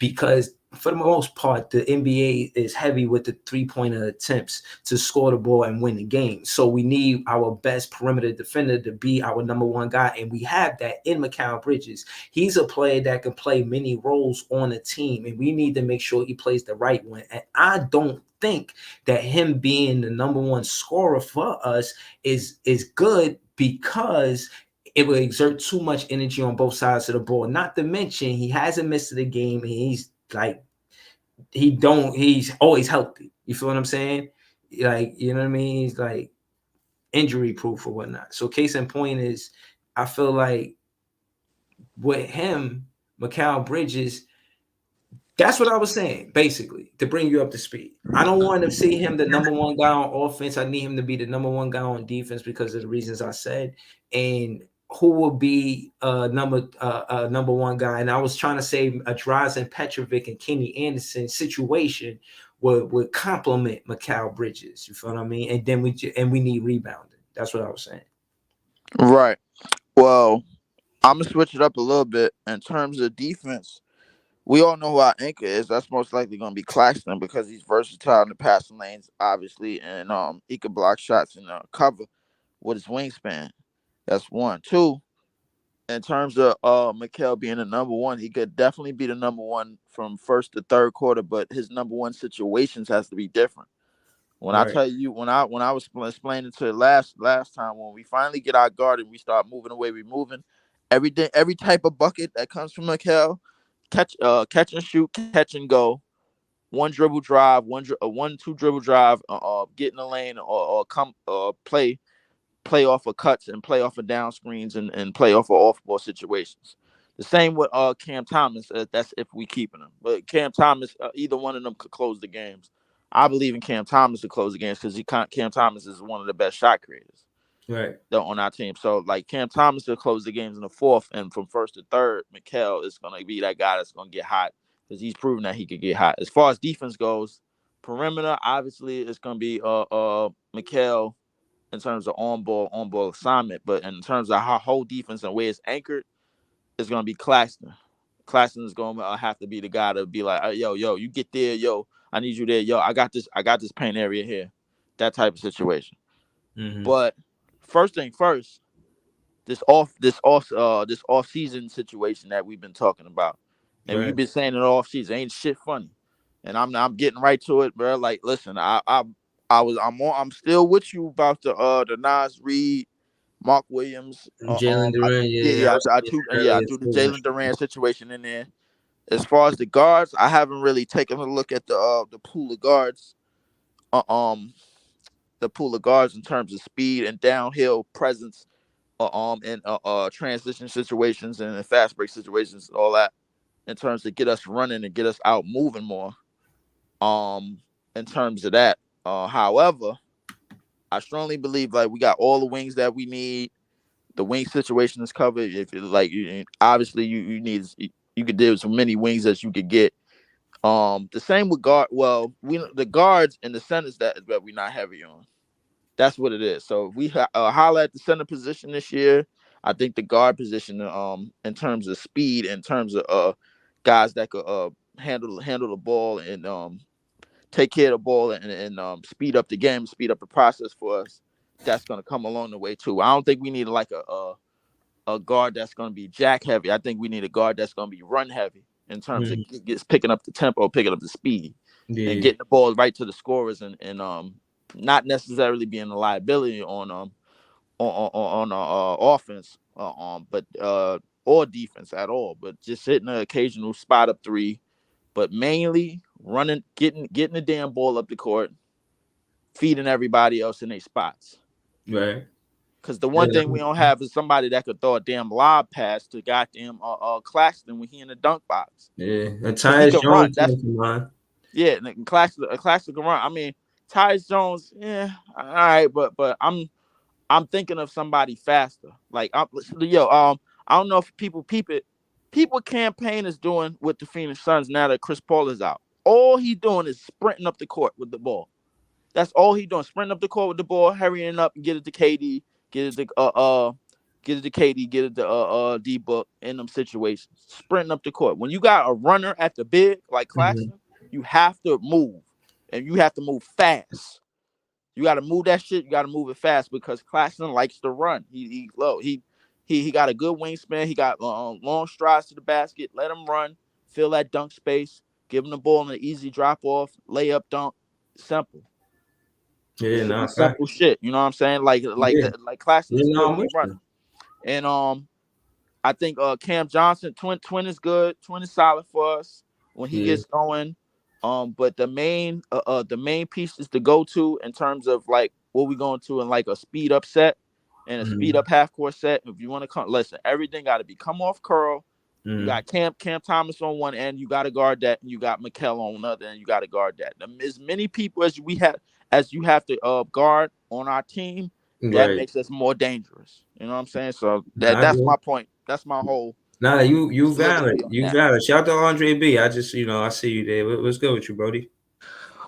because for the most part, the NBA is heavy with the 3-pointer attempts to score the ball and win the game. So we need our best perimeter defender to be our number one guy, and we have that in Mikal Bridges. He's a player that can play many roles on a team, and we need to make sure he plays the right one. And I don't think that him being the number one scorer for us is good, because it will exert too much energy on both sides of the ball. Not to mention, he hasn't missed the game, and he's like, he's always healthy. You feel what I'm saying? Like, you know what I mean? He's like injury proof or whatnot. So case in point is, I feel like with him, Mikal Bridges, that's what I was saying, basically, to bring you up to speed. I don't want to see him the number one guy on offense. I need him to be the number one guy on defense because of the reasons I said. And who will be number one guy? And I was trying to say a Drazen Petrovic and Kenny Anderson situation would complement Mikal Bridges. You feel what I mean? And then we need rebounding. That's what I was saying. Right. Well, I'm gonna switch it up a little bit in terms of defense. We all know who our anchor is. That's most likely going to be Claxton because he's versatile in the passing lanes, obviously, and he can block shots and cover with his wingspan. That's one. Two, in terms of Mikal being the number one, he could definitely be the number one from first to third quarter, but his number one situations has to be different. When I tell you, when I was explaining to last time, when we finally get our guard and we start moving the way we're moving, every type of bucket that comes from Mikal, catch and shoot, catch and go, one dribble drive, one two dribble drive, get in the lane or come play off of cuts and play off of down screens and play off of off ball situations. The same with Cam Thomas. That's if we keeping him. But Cam Thomas, either one of them could close the games. I believe in Cam Thomas to close the games because Cam Thomas is one of the best shot creators on our team. So like Cam Thomas will close the games in the fourth, and from first to third, Mikal is going to be that guy that's going to get hot because he's proven that he could get hot. As far as defense goes, perimeter obviously it's going to be Mikal in terms of on ball assignment, but in terms of how whole defense and where it's anchored, it's going to be Claxton. Claxton is going to have to be the guy to be like, yo, you get there, yo, I need you there, yo, I got this paint area here, that type of situation. Mm-hmm. But first thing first, this off season situation that we've been talking about, and we've been saying it off season ain't shit funny, and I'm getting right to it, bro. Like, listen, I'm still with you about the Nas Reed, Mark Williams, Jalen Duran. I do the Jalen Duran situation in there. As far as the guards, I haven't really taken a look at the pool of guards, the pool of guards in terms of speed and downhill presence, in transition situations and in fast break situations, all that, in terms to get us running and get us out moving more. In terms of that, however, I strongly believe like we got all the wings that we need. The wing situation is covered. If like obviously you need you could do as many wings as you could get. The same with guard. Well, the guards and the centers that we're not heavy on. That's what it is. So if we holler at the center position this year, I think the guard position, in terms of speed, in terms of guys that could handle the ball and take care of the ball and speed up the game, speed up the process for us, that's gonna come along the way too. I don't think we need like a guard that's gonna be jack heavy. I think we need a guard that's gonna be run heavy in terms of picking up the tempo, picking up the speed, and getting the ball right to the scorers and not necessarily being a liability on offense, but or defense at all, but just hitting an occasional spot up three, but mainly running, getting the damn ball up the court, feeding everybody else in their spots. Right. Because the one thing we don't have is somebody that could throw a damn lob pass to goddamn Claxton when he in the dunk box. Yeah, and Tyus Jones. Yeah, and Claxton can run. I mean, Tyus Jones, yeah, all right, but I'm thinking of somebody faster. Like, I don't know if people peep it. People campaign is doing with the Phoenix Suns now that Chris Paul is out. All he doing is sprinting up the court with the ball. That's all he doing. Sprinting up the court with the ball, hurrying up and get it to KD, get it to get it to KD, get it to D Book in them situations, sprinting up the court. When you got a runner at the big like Mhm. Claxton, you have to move, and you have to move fast. You got to move that shit. You got to move it fast because Claxton likes to run. He got a good wingspan. He got long strides to the basket. Let him run, fill that dunk space, give him the ball in an easy drop off, layup, dunk. Simple. It Yeah, should no, be simple shit. You know what I'm saying? yeah, Like Claxton you is know, good I'm when he with running. you. And I think Cam Johnson, twin is good. Twin is solid for us when he Yeah. gets going. But the main pieces to go to in terms of like what we going to in like a speed up set and a speed Mhm. up half court set. If you want to come, listen, everything got to be come off curl. You Mhm. got Cam Thomas on one end, you got to guard that, and you got Mikal on another end, you got to guard that. As many people as you have to guard on our team, that Right. makes us more dangerous. You know what I'm saying? So I that's agree. my point. That's my whole Nah, you valid. solidity on You that. valid. Shout out to Andre B. I just, I see you there. What's good with you, Brody?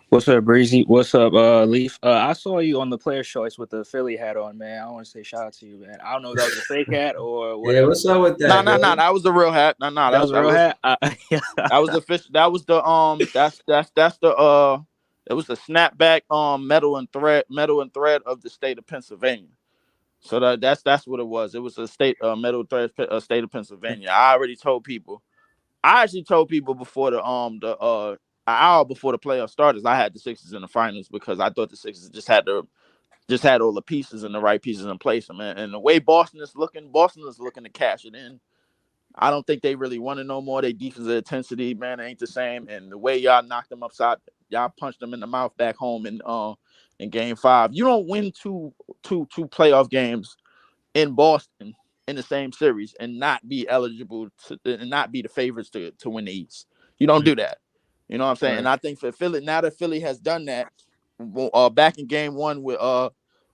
What's up, Breezy? What's up, Leaf? I saw you on the Player's Choice with the Philly hat on, man. I want to say shout out to you, man. I don't know if that was a fake hat or Yeah, whatever, what's up but with Nah, that, nah, nah. man? That was the real hat. Nah, nah. that was a real hat. That was official. That was the that's the it was the snapback metal and thread of the state of Pennsylvania. So that's what it was. It was a state metal thread state of Pennsylvania. I actually told people before an hour before the playoff starters, I had the Sixers in the finals because I thought the Sixers just had all the pieces and the right pieces in place. Man, and the way Boston is looking to cash it in. I don't think they really want to know more. Their defensive intensity, man, ain't the same. And the way y'all knocked them upside, y'all punched them in the mouth back home in game 5. You don't win two playoff games in Boston in the same series and not be eligible to and not be the favorites to win the East. You don't do that. You know what I'm saying? Right. And I think for Philly, now that Philly has done that, back in game 1 with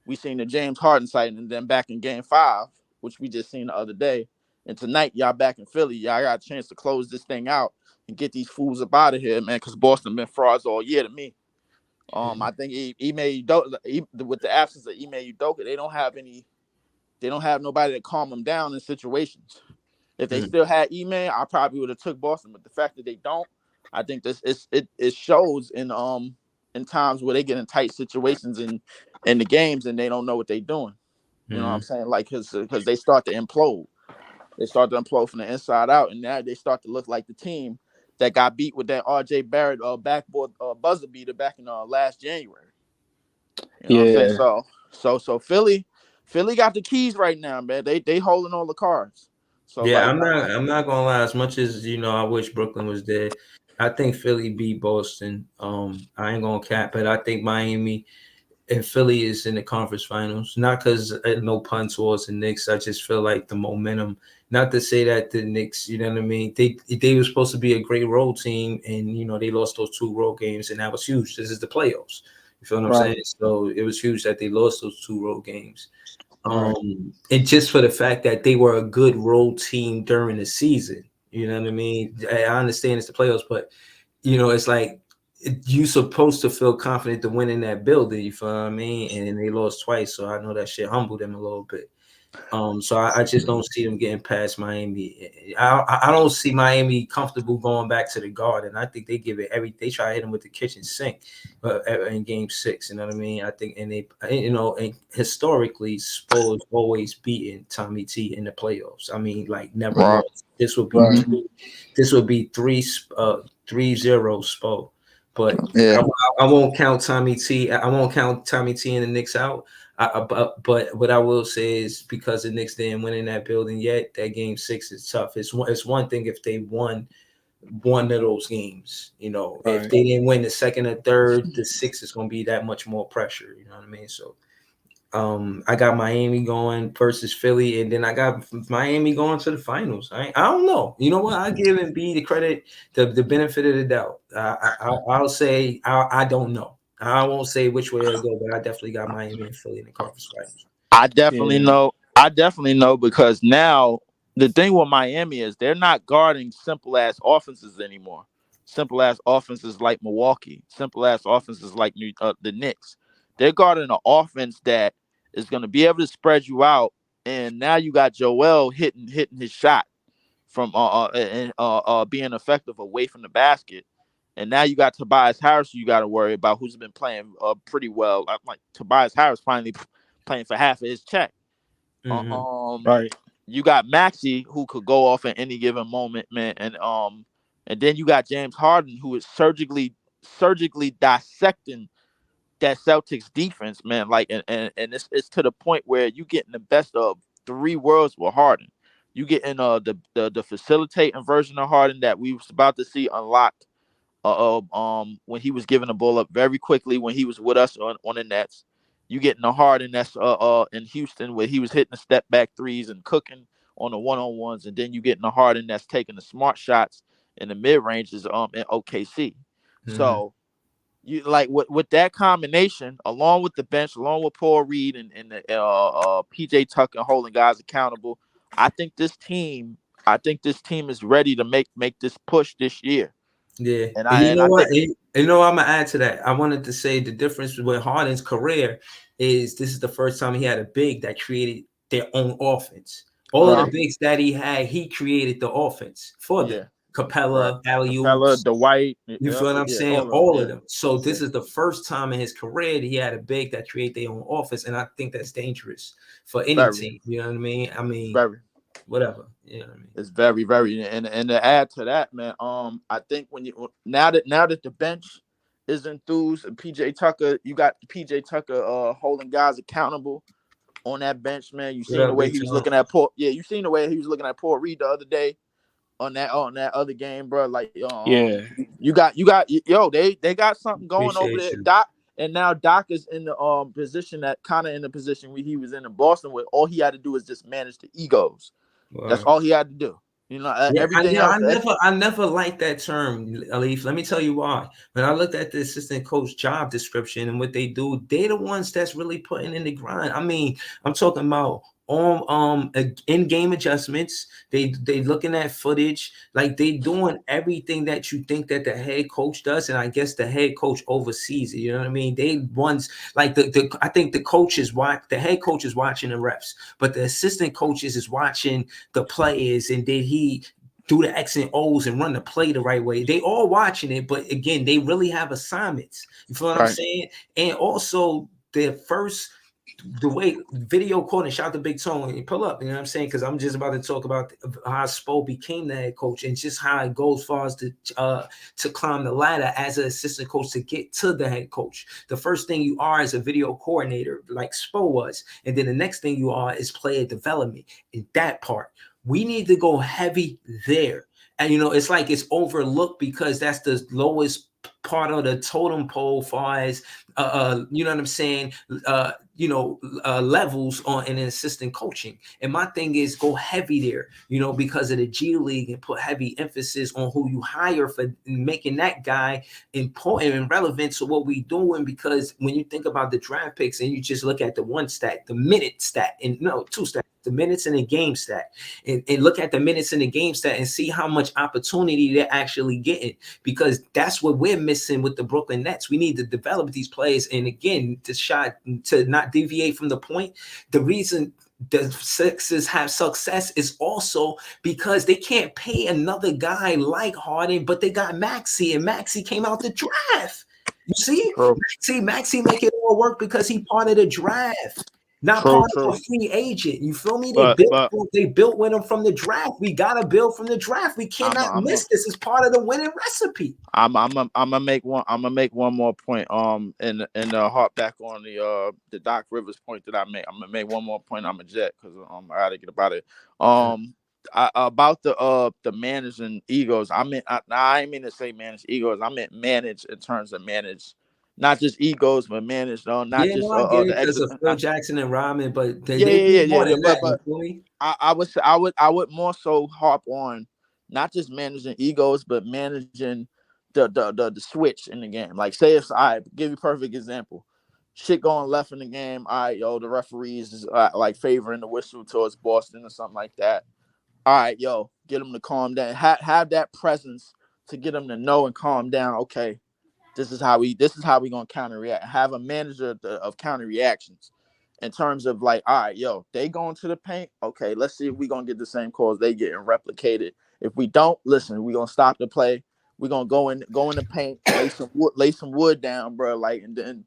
we seen the James Harden sighting, and then back in game 5, which we just seen the other day, and tonight y'all back in Philly, y'all got a chance to close this thing out and get these fools up out of here, man. Because Boston been frauds all year to me. I think with the absence of Ime Udoka, they don't have nobody to calm them down in situations. If they Mhm. still had Ime, I probably would have took Boston. But the fact that they don't, I think it shows in times where they get in tight situations in the games and they don't know what they're doing. You know what I'm Mhm. saying? Like because they start to implode. They start to implode from the inside out, and now they start to look like the team that got beat with that R.J. Barrett backboard buzzer beater back in last January. You know what I'm saying? yeah, So Philly got the keys right now, man. They holding all the cards. So Yeah, like I'm not gonna lie. As much as I wish Brooklyn was there. I think Philly beat Boston. I ain't gonna cap it. I think Miami and Philly is in the conference finals. Not because no pun towards the Knicks. I just feel like the momentum. Not to say that the Knicks, you know what I mean. They were supposed to be a great road team, and they lost those 2 road games, and that was huge. This is the playoffs. You feel what I'm right, saying? So it was huge that they lost those 2 road games. right. And just for the fact that they were a good road team during the season, you know what I mean? I understand it's the playoffs, but it's like you supposed to feel confident to win in that building. You feel what I mean? And they lost twice, so I know that shit humbled them a little bit. So I just don't see them getting past Miami. I don't see Miami comfortable going back to the Garden. I think they give it they try to hit them with the kitchen sink, in Game 6. You know what I mean? I think, and they, and historically, Spo has always beaten Tommy T in the playoffs. I mean, like never right. lost. This would be Right. Mm-hmm. two. This would be 3-0 Spo. But Yeah. I won't count Tommy T. I won't count Tommy T and the Knicks out. But what I will say is because the Knicks didn't win in that building yet, that Game 6 is tough. It's one thing if they won one of those games. If Right. they didn't win the second or third, the 6 is going to be that much more pressure. You know what I mean? So I got Miami going versus Philly, and then I got Miami going to the finals. I don't know. You know what? I give Embiid the credit, the benefit of the doubt. I'll say I don't know. I won't say which way it'll go, but I definitely got Miami and Philly in the conference finals. I definitely Yeah, know. I definitely know because now the thing with Miami is they're not guarding simple ass offenses anymore. Simple ass offenses like Milwaukee. Simple ass offenses like the Knicks. They're guarding an offense that is going to be able to spread you out and now you got Joel hitting his shot from being effective away from the basket. And now you got Tobias Harris, you got to worry about, who's been playing pretty well. Like Tobias Harris finally playing for half of his check. Mm-hmm. Right. You got Maxey, who could go off at any given moment, man, and then you got James Harden, who is surgically dissecting that Celtics defense, man. Like, and it's to the point where you getting the best of three worlds with Harden. You getting the facilitating version of Harden that we was about to see unlocked when he was giving the ball up very quickly when he was with us on the Nets. You getting the Harden that's in Houston where he was hitting the step back threes and cooking on the one-on-ones, and then you getting the Harden that's taking the smart shots in the mid ranges in OKC. Mm-hmm. So you like with that combination, along with the bench, along with Paul Reed and the PJ Tucker holding guys accountable. I think this team is ready to make this push this year. Yeah, And and you know I what? think And you know, I'm gonna add to that. I wanted to say the difference with Harden's career is this is the first time he had a big that created their own offense. All of the bigs that he had, he created the offense for them. yeah, right. Capella, Capella, alley-oops. Dwight, You feel what I'm yeah, saying? all of them. All Yeah. of them. So this is the first time in his career that he had a big that create their own offense, and I think that's dangerous for any team. You know what I mean? I mean, whatever. You know what I mean? It's very, very, and to add to that, man, I think when you now that the bench is enthused, and PJ Tucker, you got PJ Tucker holding guys accountable on that bench, man. You seen the way he was looking at Paul. Yeah, you seen the way he was looking at Paul Reed the other day on that other game, bro. Like, Yeah. you got they got something going over there. Doc, and now Doc is in the position that kind of in the position where he was in Boston, where all he had to do is just manage the egos. Wow. That's all he had to do. You know, everything else. I never liked that term, Alif. Let me tell you why. When I looked at the assistant coach job description and what they do, they're the ones that's really putting in the grind. I mean, I'm talking about in-game adjustments. They looking at footage, like they doing everything that you think that the head coach does, and I guess the head coach oversees it. You know what I mean? They ones like I think the head coach is watching the refs, but the assistant coaches is watching the players, and did he do the X and O's and run the play the right way? They all watching it, but again, they really have assignments. You feel what I'm saying? And also the way video call, and shout out to Big Tone and pull up, you know what I'm saying? Because I'm just about to talk about how Spo became the head coach and just how it goes far as to climb the ladder as an assistant coach to get to the head coach. The first thing you are is a video coordinator, like Spo was, and then the next thing you are is player development. In that part, we need to go heavy there. And you know, it's like it's overlooked because that's the lowest part of the totem pole far as you know what I'm saying, levels on an assistant coaching. And my thing is go heavy there, you know, because of the G League, and put heavy emphasis on who you hire for making that guy important and relevant to what we doing. Because when you think about the draft picks and you just look at the one stat, the minute stat, and no, two stats, the minutes in the game stat, and look at the minutes in the game stat and see how much opportunity they're actually getting, because that's what we're missing with the Brooklyn Nets. We need to develop these players. And again, to not deviate from the point, the reason the Sixers have success is also because they can't pay another guy like Harden, but they got Maxey, and Maxey came out the draft. You see, Maxey make it all work because he part of the draft. Not part of a free agent. You feel me? They built with him from the draft. We gotta build from the draft. We cannot miss this as part of the winning recipe. I'm gonna make one more point. And harp back on the Doc Rivers point that I made. I'm gonna make one more point. I'm a jet because I gotta get about it. About the managing egos. I didn't mean to say manage egos. I meant manage in terms of manage. Not just egos, but managed on not just the exit. Phil Jackson and Rodman, but I would more so harp on not just managing egos, but managing the switch in the game. Like, say if I give you a perfect example, shit going left in the game. All right, the referees is like favoring the whistle towards Boston or something like that. All right, get them to calm down. Have that presence to get them to know and calm down. Okay. This is how we gonna counter react. Have a manager of counter reactions, in terms of like, all right, yo, they going to the paint. Okay, let's see if we gonna get the same calls they getting replicated. If we don't, listen, we gonna stop the play. We gonna go in the paint, lay some wood down, bro. Like, and then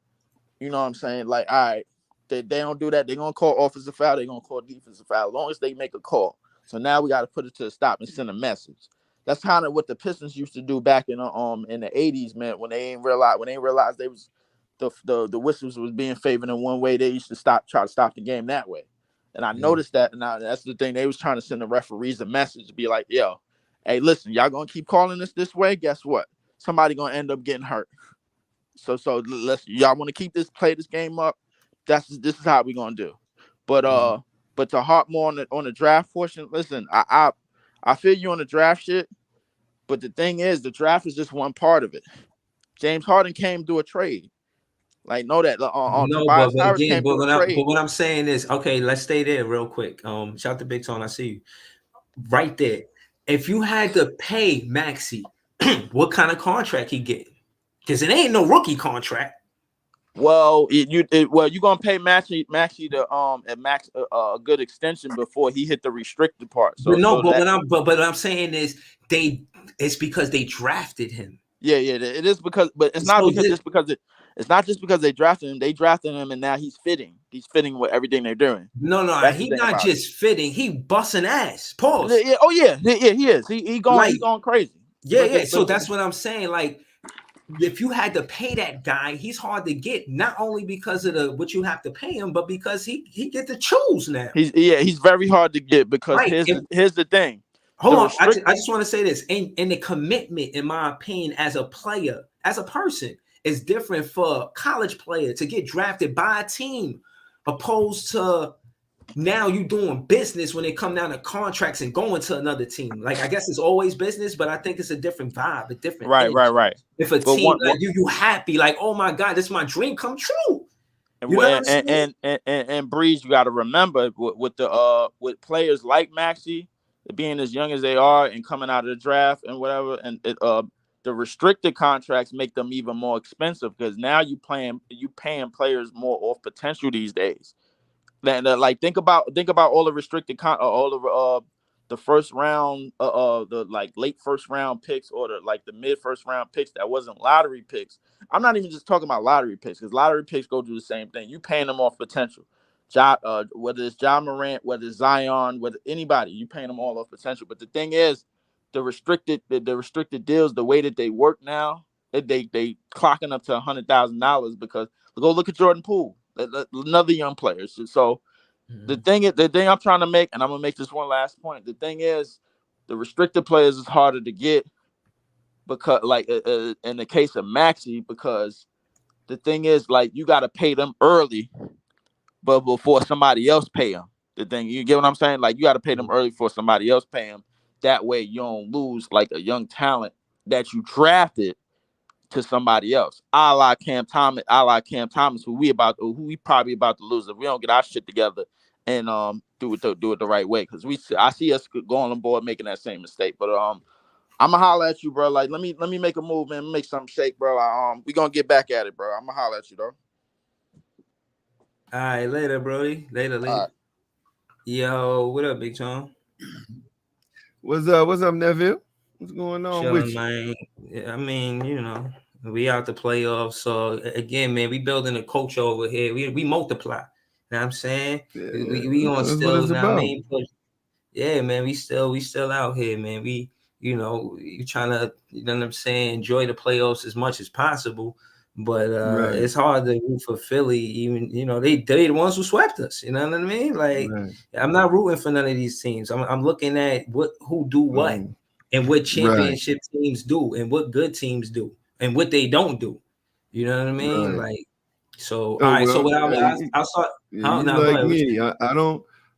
you know what I'm saying? Like, all right, they don't do that. They're gonna call offensive foul. They're gonna call defensive foul. As long as they make a call. So now we got to put it to the stop and send a message. That's kind of what the Pistons used to do back in the '80s, man. When they realized they was the whistles was being favored in one way, they used to try to stop the game that way. And I noticed that, and that's the thing. They was trying to send the referees a message to be like, yo, hey, listen, y'all gonna keep calling this way? Guess what? Somebody gonna end up getting hurt. So y'all want to play this game up. This is how we gonna do. But to harp more on the draft portion, listen, I feel you on the draft shit, but the thing is, the draft is just one part of it. James Harden came to a trade. Like, know that. No, Tobias but Harris again, came to a trade. but what I'm saying is, okay, let's stay there real quick. Shout out to Big Tone, I see you. Right there. If you had to pay Maxey, what kind of contract he get? Because it ain't no rookie contract. Well, you're gonna pay Maxey a good extension before he hit the restricted part. So what I'm saying is it's because they drafted him. Yeah, it is because, but it's not it's not just because they drafted him. They drafted him, and now he's fitting. He's fitting with everything they're doing. No, he's not just fitting. He busting ass. Pause. Yeah, he is. He going crazy. Yeah. So that's what I'm saying. Like, if you had to pay that guy, he's hard to get. Not only because of what you have to pay him, but because he get to choose now. He's very hard to get because here's the thing. Hold on, I just want to say this, and the commitment, in my opinion, as a player, as a person, is different for a college player to get drafted by a team, opposed to now you doing business when it come down to contracts and going to another team. Like, I guess it's always business, but I think it's a different vibe, a different right. If a team like you happy, like, oh my God, this is my dream come true. And Breeze, you got to remember with players like Maxey, being as young as they are and coming out of the draft and whatever, and the restricted contracts make them even more expensive because now you paying players more off potential these days. Like think about all the restricted the first round, the like late first round picks or the mid first round picks that wasn't lottery picks. I'm not even just talking about lottery picks because lottery picks go do the same thing. You paying them off potential. Whether it's Ja Morant, whether it's Zion, whether anybody, you paying them all off potential. But the thing is, the restricted deals, the way that they work now, they clocking up to $100,000 because go look at Jordan Poole, another young player. So the thing I'm trying to make, and I'm gonna make this one last point. The thing is, the restricted players is harder to get because, like, in the case of Maxey, because the thing is, like, you got to pay them early. But before somebody else pay them, the thing, you get what I'm saying? Like, you got to pay them early before somebody else pay them. That way you don't lose like a young talent that you drafted to somebody else. A la Cam Thomas, who we probably about to lose if we don't get our shit together and do it the right way. Because I see us going on board making that same mistake. But I'm gonna holler at you, bro. Like, let me make a move, man. Make something shake, bro. We gonna get back at it, bro. I'm gonna holler at you, though. All right, later, Brody. Later. Right. Yo, what up, Big John? What's up, nephew? What's going on with you? Man. I mean, we out the playoffs. So again, man, we building a culture over here. We multiply. You know what I'm saying? Yeah, we gonna still now. Yeah, man, we still out here, man. We you trying to, you know what I'm saying, enjoy the playoffs as much as possible. But it's hard to root for Philly. Even they the ones who swept us. You know what I mean? Like, I'm not rooting for none of these teams. I'm looking at who do what and what championship teams do and what good teams do and what they don't do. You know what I mean? Like, so all right. So what I'll start. Me,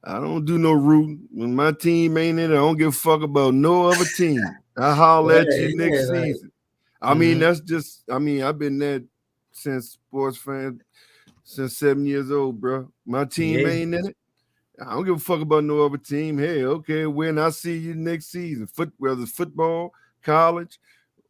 I don't do no rooting. When my team ain't in it, I don't give a fuck about no other team. I holler at you next season. I mean, that's just, I've been there since sports fan, since 7 years old, bro. My team ain't in it. I don't give a fuck about no other team. Hey, okay, when I see you next season, whether it's football, college,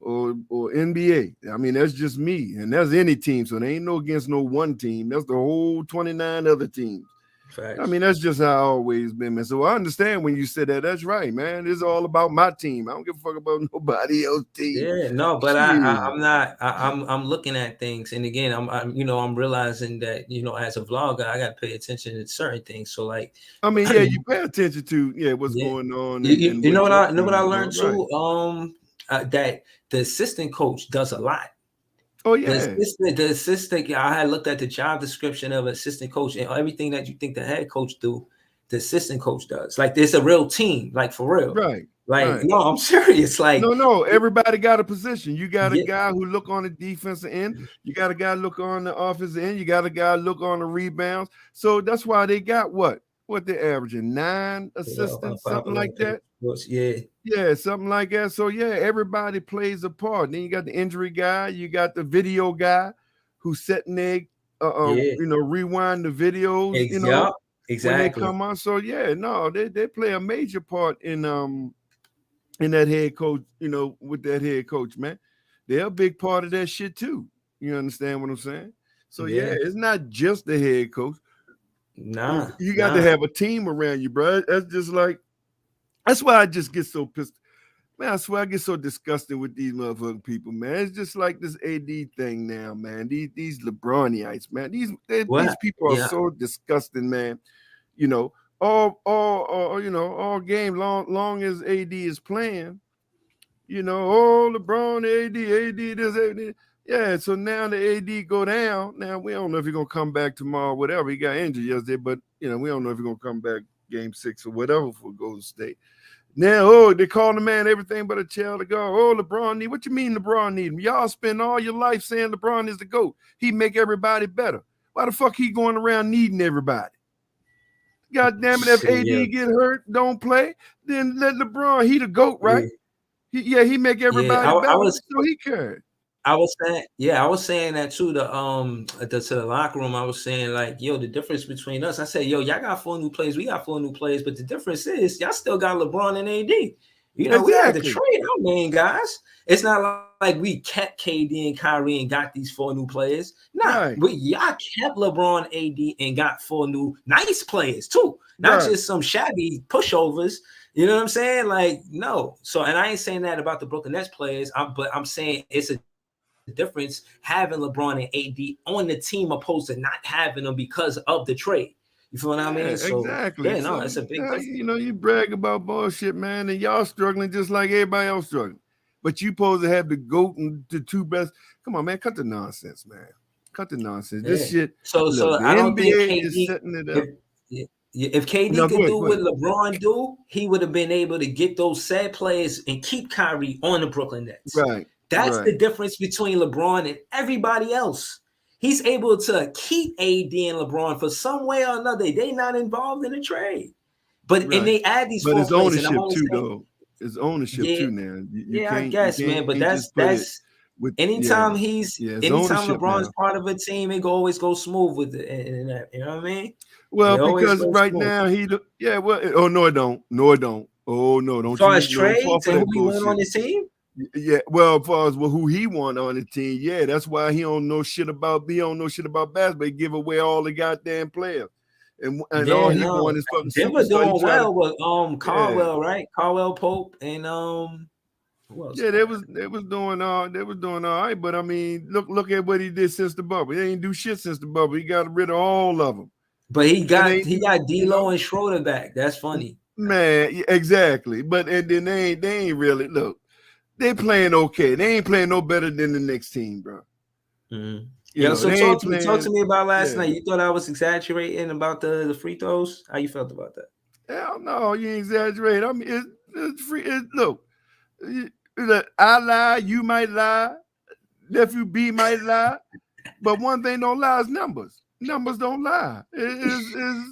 or NBA. I mean, that's just me, and that's any team. So there ain't no against no one team. That's the whole 29 other teams. Facts. I mean, that's just how I always been, man. So I understand when you said that. That's right, man. It's all about my team. I don't give a fuck about nobody else's team. Yeah, no, but I'm not. I'm looking at things, and again, I'm realizing that as a vlogger, I got to pay attention to certain things. So like, I mean, yeah, you pay attention to what's going on. You know what I learned too. That the assistant coach does a lot. Oh yeah, the assistant. I had looked at the job description of assistant coach, and everything that you think the head coach do, the assistant coach does. Like, it's a real team, like for real. Right. Like, right. No, I'm serious. Like, no, everybody got a position. You got a guy who look on the defensive end. You got a guy look on the offensive end. You got a guy look on the rebounds. So that's why they got what they're averaging 9 assistants, something like that. Yeah, something like that. So yeah, everybody plays a part. Then you got the injury guy. You got the video guy who's sitting there, rewind the videos. Exactly. When they come on. So yeah, no, they play a major part in that head coach, with that head coach, man. They're a big part of that shit too. You understand what I'm saying? So yeah, it's not just the head coach. Nah. You got to have a team around you, bro. That's why I just get so pissed. Man, I swear I get so disgusted with these motherfucking people, man. It's just like this AD thing now, man. These LeBronites, man. These people are so disgusting, man. All game long as AD is playing, LeBron, AD, this, AD. Yeah, so now the AD go down. Now we don't know if he's gonna come back tomorrow, whatever. He got injured yesterday, but we don't know if he's gonna come back game 6 or whatever for Golden State. Now, they call the man everything but a child to go. Oh, LeBron need. What you mean LeBron need him? Y'all spend all your life saying LeBron is the GOAT. He make everybody better. Why the fuck he going around needing everybody? God damn it, if AD get hurt, don't play, then let LeBron, he the GOAT, right? He make everybody better, so he cared. I was saying that too. To the locker room, I was saying like, yo, the difference between us. I said, yo, y'all got 4 new players, we got 4 new players, but the difference is y'all still got LeBron and AD. We had to trade our main guys. It's not like we kept KD and Kyrie and got these 4 new players. Nah, y'all kept LeBron, AD, and got 4 new nice players too, not just some shabby pushovers. You know what I'm saying? Like, no. So, and I ain't saying that about the Brooklyn Nets players, but I'm saying it's a difference having LeBron and AD on the team opposed to not having them because of the trade. You feel what I mean? So, exactly. Yeah, no, it's a big difference. You brag about bullshit, man, and y'all struggling just like everybody else struggling. But you supposed to have the GOAT and the 2 best. Come on, man, cut the nonsense, man. Cut the nonsense. This shit. So I don't think KD is setting it up. If KD could do what LeBron do, he would have been able to get those sad players and keep Kyrie on the Brooklyn Nets. Right. That's the difference between LeBron and everybody else. He's able to keep AD and LeBron for some way or another. They not involved in the trade. And they add these. But it's ownership too, though. It's ownership too now. I guess, man. But that's anytime LeBron's part of a team, it always goes smooth with it. And you know what I mean? Well, because right now oh no, it don't. No, it don't. Oh no, don't. As far as trades and who he went on his team. Yeah, well, as far as who he want on the team, that's why he don't know shit about basketball. He give away all the goddamn players, and all he want is fucking. Denver doing well with Caldwell, right? Caldwell Pope and who else? Yeah, they was doing all right, but I mean, look at what he did since the bubble. He ain't do shit since the bubble. He got rid of all of them. But he got D'Lo and Schroeder back. That's funny, man. Exactly, but and then they ain't really look. They playing okay. They ain't playing no better than the next team, bro. Mm-hmm. So talk to me about last night. You thought I was exaggerating about the free throws? How you felt about that? Hell no, you ain't exaggerate. I mean, it's free. Look, I lie, you might lie, nephew B might lie, but one thing don't lie is numbers. Numbers don't lie. It's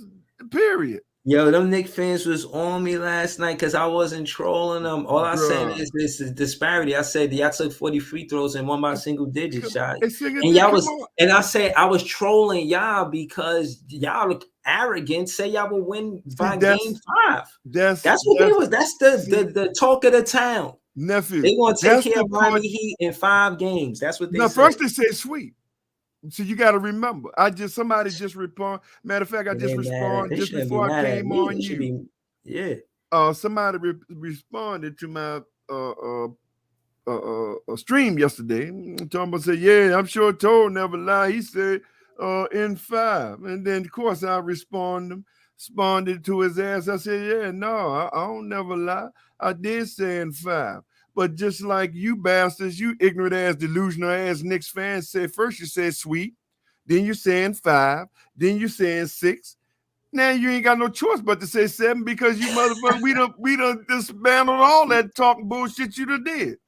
period. Yo, them Knicks fans was on me last night because I wasn't trolling them. All I said is this is disparity. I said y'all took 40 free throws and won by single digit shot. And I said I was trolling y'all because y'all look arrogant. Say y'all will win by game 5. That's what it was. That's the talk of the town. nephew. They gonna take That's care the of Miami part. Heat in 5 games. That's what they Now, said. first they said sweep. So you got to remember. Somebody just respond. Matter of fact, I It just ain't mad at, responded they just shouldn't be before I mad at came me. on They should you. be, yeah. Somebody responded to my stream yesterday. Talking about said, yeah, I'm sure Toad never lie. He said in 5. And then of course I responded to his ass. I said, yeah, no, I don't never lie. I did say in 5. But just like you bastards, you ignorant ass, delusional ass Knicks fans said, first you said sweet, then you saying 5, then you saying 6. Now you ain't got no choice but to say 7 because you motherfucker, we done dismantled all that talking bullshit you done did.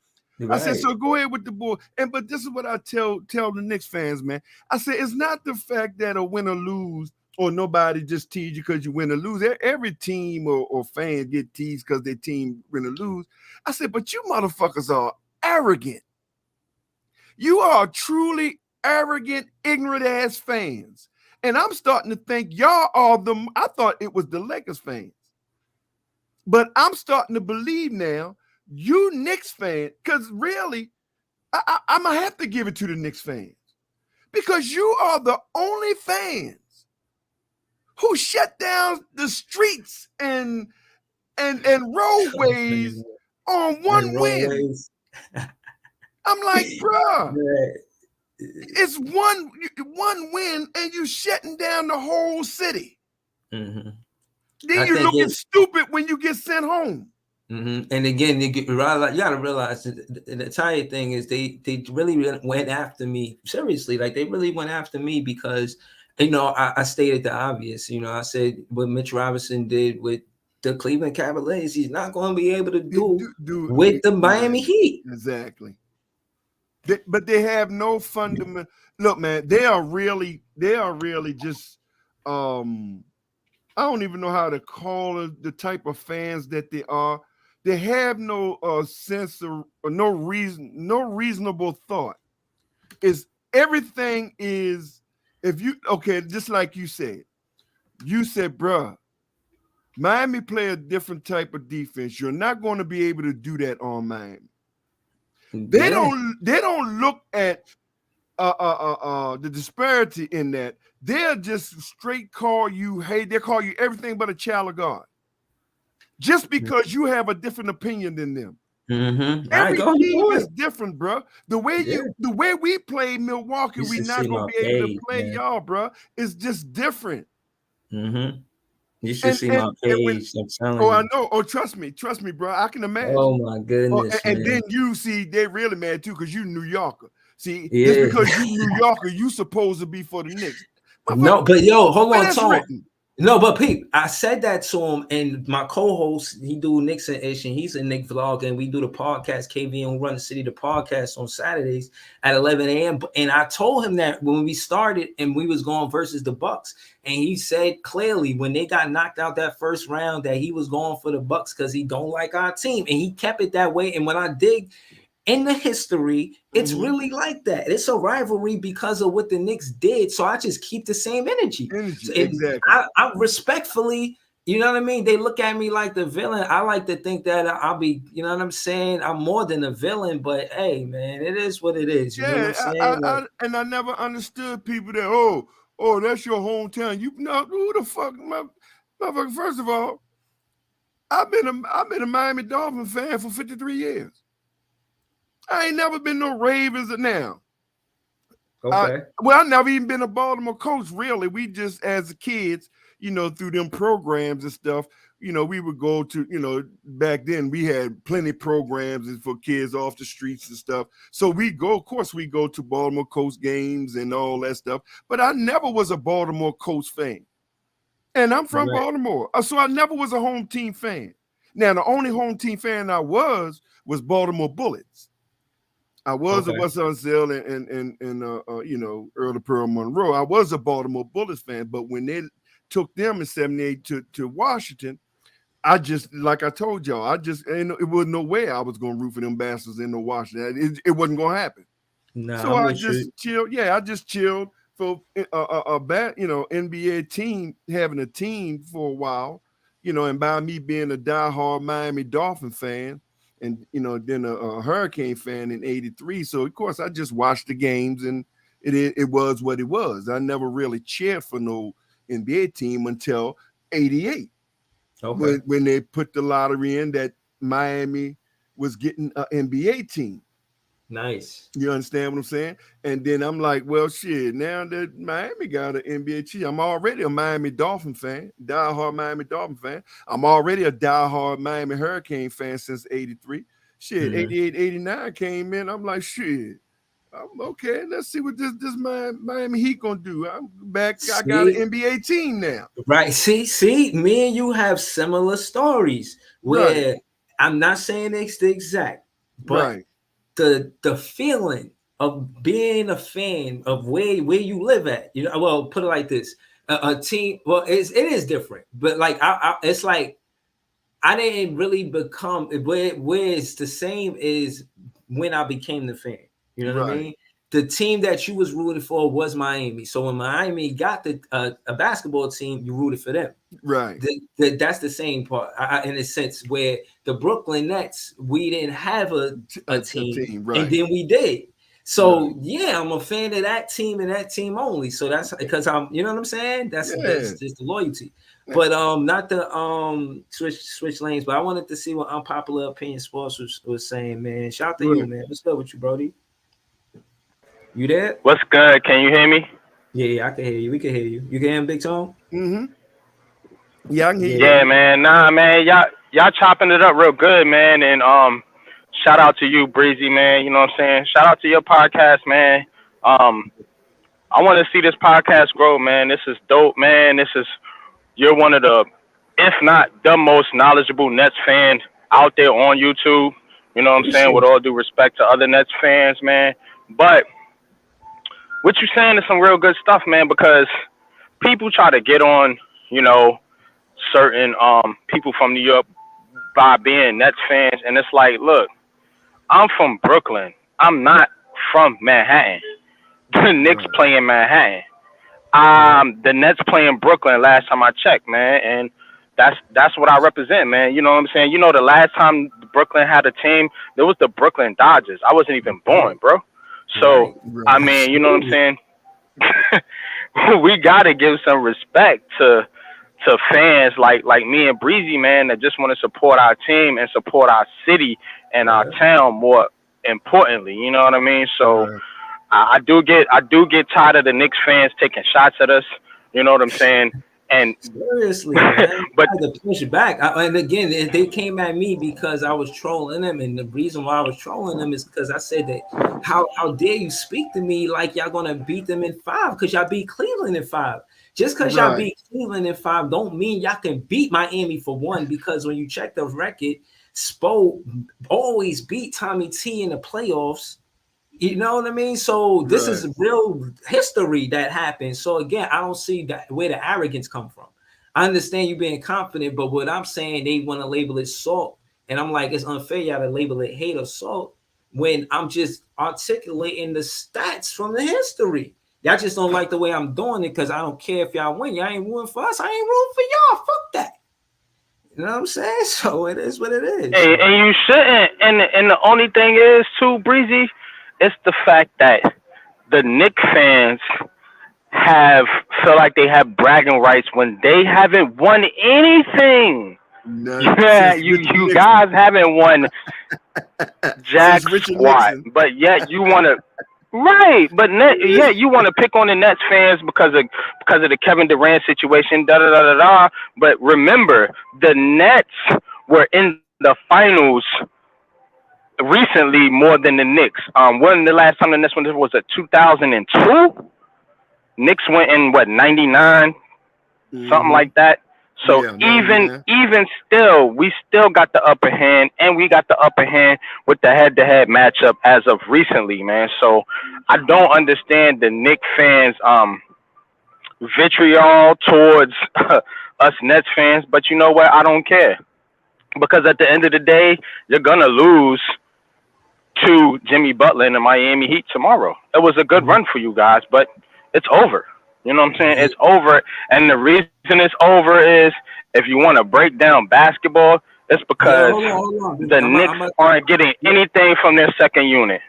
Right. I said, so go ahead with the bull. But this is what I tell the Knicks fans, man. I said, it's not the fact that a win or lose or nobody just tease you because you win or lose. Every team or fan get teased because their team win or lose. I said, but you motherfuckers are arrogant. You are truly arrogant, ignorant ass fans. And I'm starting to think y'all are I thought it was the Lakers fans. But I'm starting to believe now you Knicks fan, because really, I'm going to have to give it to the Knicks fans. Because you are the only fans who shut down the streets and roadways on one win. I'm like, bruh, it's one win and you shutting down the whole city. Mm-hmm. Then you looking stupid when you get sent home. Mm-hmm. And again, you got to realize the entire thing is they really went after me seriously. Like they really went after me because, I stated the obvious. I said what Mitch Robinson did with the Cleveland Cavaliers, he's not going to be able to do with the Miami Heat. Exactly. But they have no fundamental. Look, man, they are really just. I don't even know how to call it, the type of fans that they are. They have no sense of or no reasonable thought. Everything is just like you said, bruh, Miami play a different type of defense. You're not going to be able to do that on Miami. They don't look at the disparity in that. They'll just straight call you, hey, they call you everything but a child of God. Just because you have a different opinion than them. Mm-hmm. Every team is different, bro. The way we play Milwaukee, we're not gonna be able to play y'all, bro. It's just different. Mm-hmm. You should see my page. I'm telling you. I know. Oh, trust me, bro. I can imagine. Oh my goodness. And then you see, they really mad too because you New Yorker. See, just because you New Yorker, you supposed to be for the Knicks. No, but yo, hold on, Tom. No, but Pete, I said that to him, and my co-host, he do Knicks and Ish, and he's a Knick vlog, and we do the podcast, KV and Run the City, the podcast on Saturdays at 11 a.m. And I told him that when we started and we was going versus the Bucks, and he said clearly when they got knocked out that first round that he was going for the Bucks because he don't like our team, and he kept it that way. And when I dig in the history, it's really like that. It's a rivalry because of what the Knicks did. So I just keep the same energy. Exactly. I respectfully, you know what I mean? They look at me like the villain. I like to think that I'll be, you know what I'm saying? I'm more than a villain, but hey, man, it is what it is. You know what I'm saying? I never understood people that, oh, that's your hometown. You know, who the fuck, motherfucker? First of all, I've been a Miami Dolphin fan for 53 years. I ain't never been no Ravens now. Okay. I've never even been a Baltimore coach, really. We just, as kids, through them programs and stuff, we would go to, back then we had plenty of programs for kids off the streets and stuff. So we go to Baltimore Coast games and all that stuff. But I never was a Baltimore Coast fan. And I'm from Baltimore. So I never was a home team fan. Now, the only home team fan I was Baltimore Bullets. I was a West Unseld and Earl Pearl Monroe. I was a Baltimore Bullets fan, but when they took them in '78 to Washington, I just, like I told y'all, it was no way I was going to root for them bastards in Washington. It wasn't going to happen. No, so I just chilled. Yeah, I just chilled for a bad, NBA team having a team for a while, and by me being a diehard Miami Dolphin fan. and then a Hurricane fan in '83. So of course I just watched the games, and it was what it was. I never really cheered for no NBA team until '88, when they put the lottery in that Miami was getting an NBA team. Nice. You understand what I'm saying? And then I'm like, well, shit, now that Miami got an NBA team, I'm already a Miami Dolphin fan, diehard Miami Dolphin fan. I'm already a diehard Miami Hurricane fan since '83. Shit, 88, 89 came in. I'm like, shit, I'm okay. Let's see what this Miami Heat gonna do. I'm back. I got an NBA team now. Right. See, me and you have similar stories where I'm not saying it's the exact, but the feeling of being a fan of where you live at, well, put it like this, a team, well, it is different, but like it's like I didn't really become where it's the same as when I became the fan. You know what I mean? The team that you was rooting for was Miami. So when Miami got a basketball team, you rooted for them. Right. That's the same part, in a sense, where the Brooklyn Nets, we didn't have a team, and then we did. So yeah, I'm a fan of that team and that team only. So that's because I'm, you know what I'm saying? That's just the loyalty. But not the switch lanes. But I wanted to see what Unpopular Opinion Sports was saying, man. Shout out to you, man. What's up with you, Brody? You there? What's good? Can you hear me? Yeah, I can hear you. We can hear you. You can hear him, Big Tone? Mm-hmm. Yeah, I can hear you. Yeah, man. Nah, man. Y'all chopping it up real good, man. And shout out to you, Breezy, man. You know what I'm saying? Shout out to your podcast, man. I want to see this podcast grow, man. This is dope, man. You're one of the, if not the most knowledgeable Nets fan out there on YouTube. You know what I'm saying? With all due respect to other Nets fans, man. But what you're saying is some real good stuff, man, because people try to get on, certain people from New York by being Nets fans. And it's like, look, I'm from Brooklyn. I'm not from Manhattan. The Knicks play in Manhattan. The Nets play in Brooklyn last time I checked, man. And that's what I represent, man. You know what I'm saying? The last time Brooklyn had a team, there was the Brooklyn Dodgers. I wasn't even born, bro. So, I mean, you know what I'm saying? We got to give some respect to fans like me and Breezy, man, that just want to support our team and support our city and our town more importantly. You know what I mean? So I do get tired of the Knicks fans taking shots at us. You know what I'm saying? And seriously, man, but I had to push it back. And again, they came at me because I was trolling them, and the reason why I was trolling them is because I said that how dare you speak to me like y'all gonna beat them in 5 because y'all beat Cleveland in 5. Just because y'all beat Cleveland in 5 don't mean y'all can beat Miami for 1. Because when you check the record, Spo always beat Tommy T in the playoffs. You know what I mean? So this is real history that happened. So again, I don't see that where the arrogance come from. I understand you being confident, but what I'm saying, they want to label it salt. And I'm like, it's unfair y'all to label it hate or salt when I'm just articulating the stats from the history. Y'all just don't like the way I'm doing it because I don't care if y'all win. Y'all ain't rooting for us. I ain't rooting for y'all. Fuck that. You know what I'm saying? So it is what it is. And you shouldn't. And the only thing is, too, Breezy, it's the fact that the Knicks fans feel like they have bragging rights when they haven't won anything. No, you guys haven't won jack squat, but yet you want to you want to pick on the Nets fans because of the Kevin Durant situation. But remember, the Nets were in the finals recently more than the Knicks. When the last time the Nets went was 2002. Knicks went in 99, something like that. So even still, we still got the upper hand, and we got the upper hand with the head-to-head matchup as of recently, man. So I don't understand the Knicks fans vitriol towards us Nets fans, but you know what? I don't care, because at the end of the day, you're gonna lose to Jimmy Butler and the Miami Heat tomorrow. It was a good run for you guys, but it's over. You know what I'm saying? It's over. And the reason it's over is if you want to break down basketball, it's Yeah, because hold on. the Knicks aren't getting anything from their second unit.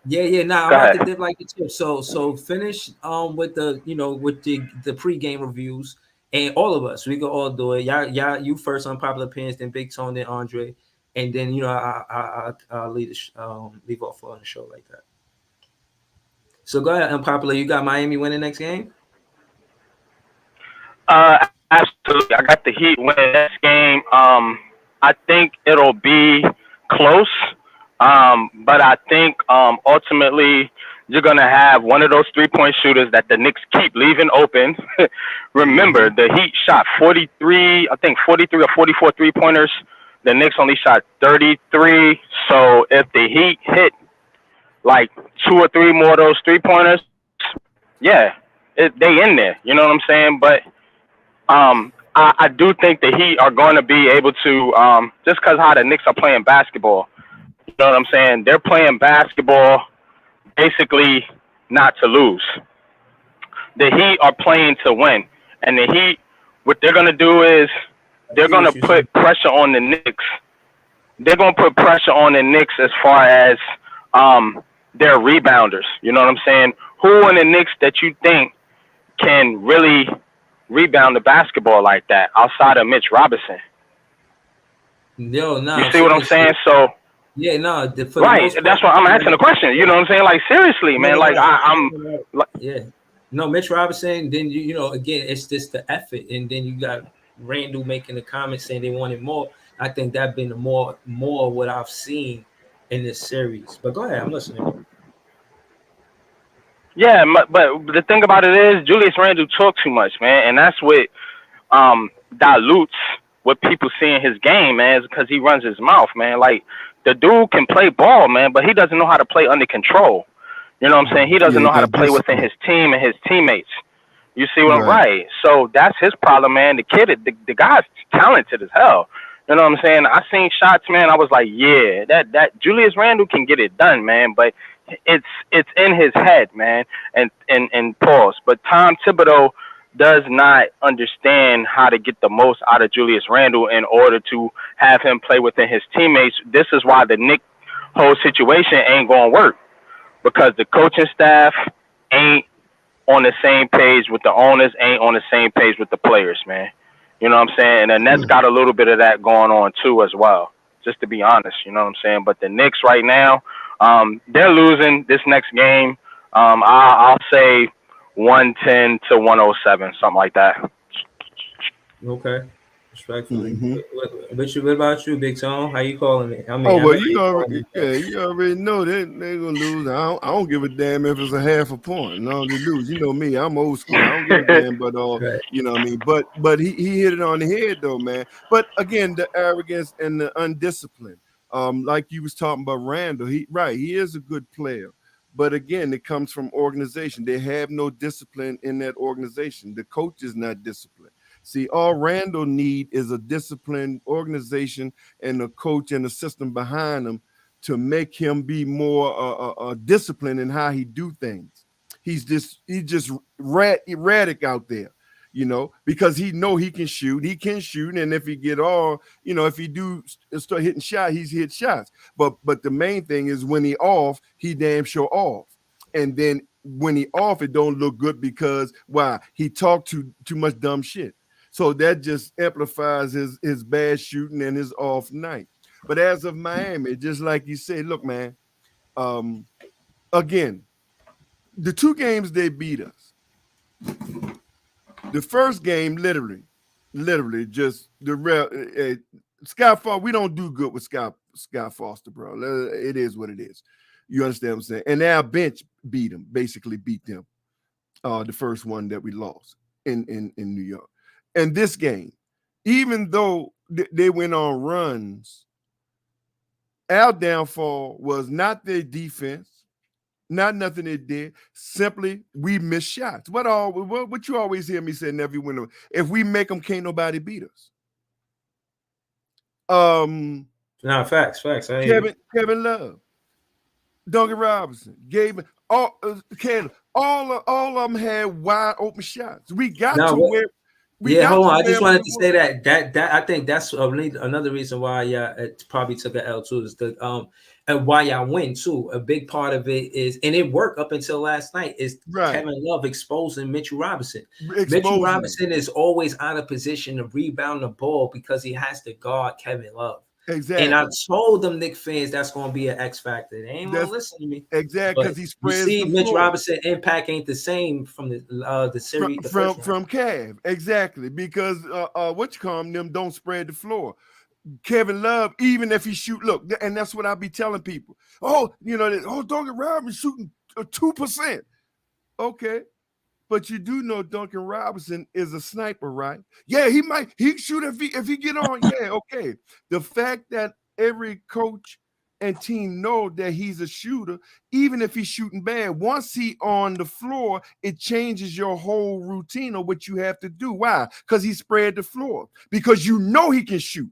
Yeah. Nah, I'm Go about ahead. to dip like a chip. So finish with the with the pregame reviews, and all of us we can all do it. Y'all, you first, unpopular opinions, then Big Tone, then Andre, and then I'll leave off on the show like that. So go ahead, unpopular. You got Miami winning next game? Absolutely. I got the Heat winning this game. I think it'll be close. But I think ultimately you're gonna have one of those 3-point shooters that the Knicks keep leaving open. Remember, the Heat shot 43, I think 43 or 44 3-pointers. The Knicks only shot 33. So if the Heat hit like 2 or 3 more of those 3-pointers, yeah, they in there. You know what I'm saying? But I do think the Heat are going to be able to, just because how the Knicks are playing basketball. You know what I'm saying? They're playing basketball basically not to lose. The Heat are playing to win. And the Heat, what they're going to do is they're going to put pressure on the Knicks. They're going to put pressure on the Knicks as far as their rebounders. You know what I'm saying? Who in the Knicks that you think can really rebound the basketball like that outside of Mitch Robinson? Yo, nah. You see what I'm saying? So yeah, no. Right, that's why I'm asking the question. You know what I'm saying? Like seriously, man. Like I'm. Yeah. No, Mitch Robinson. Then again, it's just the effort, and then you got Randall making a comment saying they wanted more. I think that been more what I've seen in this series. But go ahead, I'm listening. Yeah, but the thing about it is Julius Randle talk too much, man, and that's what dilutes what people see in his game, man, is because he runs his mouth, man. Like the dude can play ball, man, but he doesn't know how to play under control. You know what I'm saying? He doesn't know how to play within his team and his teammates. You see what I'm right? So that's his problem, man. The kid, the guy's talented as hell. You know what I'm saying? I seen shots, man. I was like, yeah, that Julius Randle can get it done, man. But it's in his head, man. And pause. But Tom Thibodeau does not understand how to get the most out of Julius Randle in order to have him play within his teammates. This is why the Knicks whole situation ain't gonna work, because the coaching staff ain't on the same page with the owners, ain't on the same page with the players, man. You know what I'm saying? And the Nets got a little bit of that going on too as well, just to be honest. You know what I'm saying? But the Knicks right now, they're losing this next game. I'll say 110 to 107, something like that. Okay. Respectfully. What about you, Big Tone? How you calling it? I mean, you already know they're gonna lose. I don't give a damn if it's a half a point. No, they lose. You know me, I'm old school. I don't give a damn, but you know what I mean. But he hit it on the head though, man. But again, the arrogance and the undiscipline. Like you was talking about Randall, he is a good player. But again, it comes from organization. They have no discipline in that organization. The coach is not disciplined. See, all Randall need is a disciplined organization and a coach and a system behind him to make him be more disciplined in how he do things. He's just erratic out there, you know, because he know he can shoot, and if he get all, you know, if he do start hitting shots, he's hit shots. But the main thing is when he off, he damn sure off, and then when he off, it don't look good because why? He talked too much dumb shit. So that just amplifies his bad shooting and his off night. But as of Miami, just like you said, look, man, again, the 2 games they beat us. The first game, literally just Scott Foster. We don't do good with Scott Foster, bro. It is what it is. You understand what I'm saying? And our bench basically beat them. The first one that we lost in New York. And this game, even though they went on runs, our downfall was not their defense, not nothing they did. Simply, we missed shots. What you always hear me say, Nephew, when if we make them, can't nobody beat us. No, facts. Kevin Love, Duncan Robinson, Gabe, all of them had wide open shots. We got to where Yeah, hold on. I just wanted to say that I think that's another reason why it probably took an L too, is and why y'all win too. A big part of it is, and it worked up until last night, is Kevin Love exposing Mitchell Robinson. Mitchell Robinson is always out of position to rebound the ball because he has to guard Kevin Love. Exactly. And I told them Knicks fans that's going to be an X factor. They ain't going to listen to me. Exactly, because he spreads the floor. Mitch Robinson impact ain't the same from the series from Cav. Exactly, because them don't spread the floor. Kevin Love, even if he shoot, look, and that's what I be telling people. Duncan Robinson shooting 2%. Okay. But you do know Duncan Robinson is a sniper, right? Yeah, he shoot if he get on. Yeah, okay. The fact that every coach and team know that he's a shooter, even if he's shooting bad, once he on the floor, it changes your whole routine of what you have to do. Why? Because he spread the floor. Because you know he can shoot.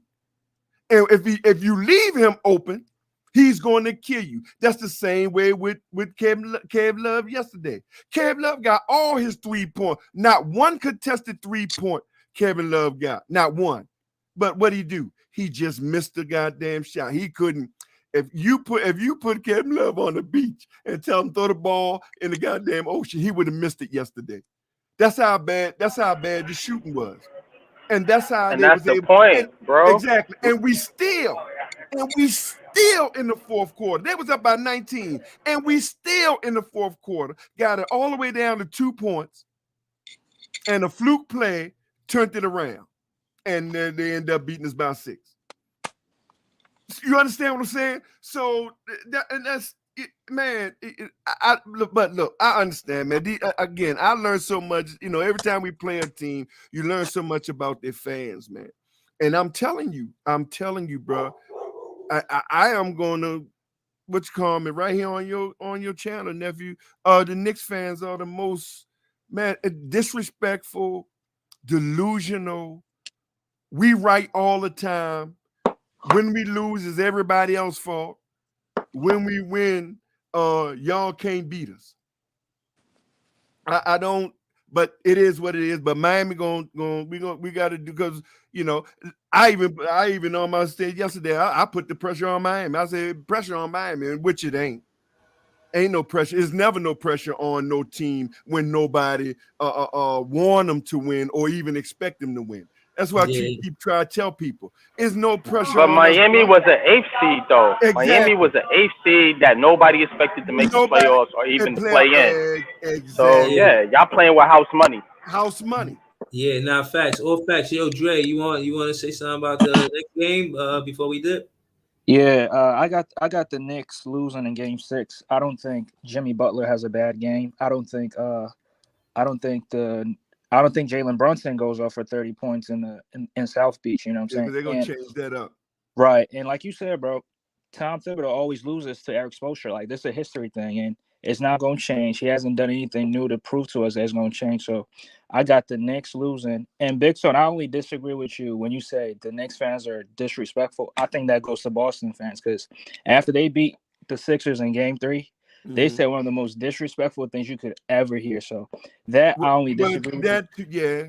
And if you leave him open, he's going to kill you. That's the same way with Kev Love yesterday. Kev Love got all his 3-point. Not one contested 3-point Kevin Love got. Not one. But what'd he do? He just missed the goddamn shot. He couldn't. If you put Kevin Love on the beach and tell him throw the ball in the goddamn ocean, he would have missed it yesterday. That's how bad the shooting was. And that's how that's the point, bro. Exactly. And we still in the fourth quarter. They was up by 19. And we still in the fourth quarter got it all the way down to 2 points. And a fluke play turned it around. And then they end up beating us by 6. You understand what I'm saying? So that's it, man. But look, I understand, man. Again, I learned so much. Every time we play a team, you learn so much about their fans, man. And I'm telling you, bro. I am gonna right here on your channel, nephew. The Knicks fans are the most disrespectful, delusional. We right all the time. When we lose, is everybody else's fault. When we win, y'all can't beat us. I don't, but it is what it is. But Miami we got to do, because I even on my stage yesterday, I put the pressure on Miami. I said pressure on Miami, which it ain't. Ain't no pressure. There's never no pressure on no team when nobody want them to win or even expect them to win. That's why I keep trying to tell people. There's no pressure. But Miami was an 8th seed, though. Exactly. Miami was an 8th seed that nobody expected to make the playoffs or even play in. Exactly. So, yeah, y'all playing with house money. House money. Yeah, nah, facts. All facts. Yo, Dre, you want to say something about the next game before we dip? Yeah, I got the Knicks losing in Game 6. I don't think Jimmy Butler has a bad game. I don't think Jalen Brunson goes off for 30 points in South Beach. You know what I'm saying? They're gonna change that up, right? And like you said, bro, Tom Thibodeau always loses to Eric Spoelstra. Like, this is a history thing, and it's not going to change. He hasn't done anything new to prove to us that it's going to change. So I got the Knicks losing. And Big Son, I only disagree with you when you say the Knicks fans are disrespectful. I think that goes to Boston fans, because after they beat the Sixers in Game 3, they said one of the most disrespectful things you could ever hear. So I only disagree with that. Yeah.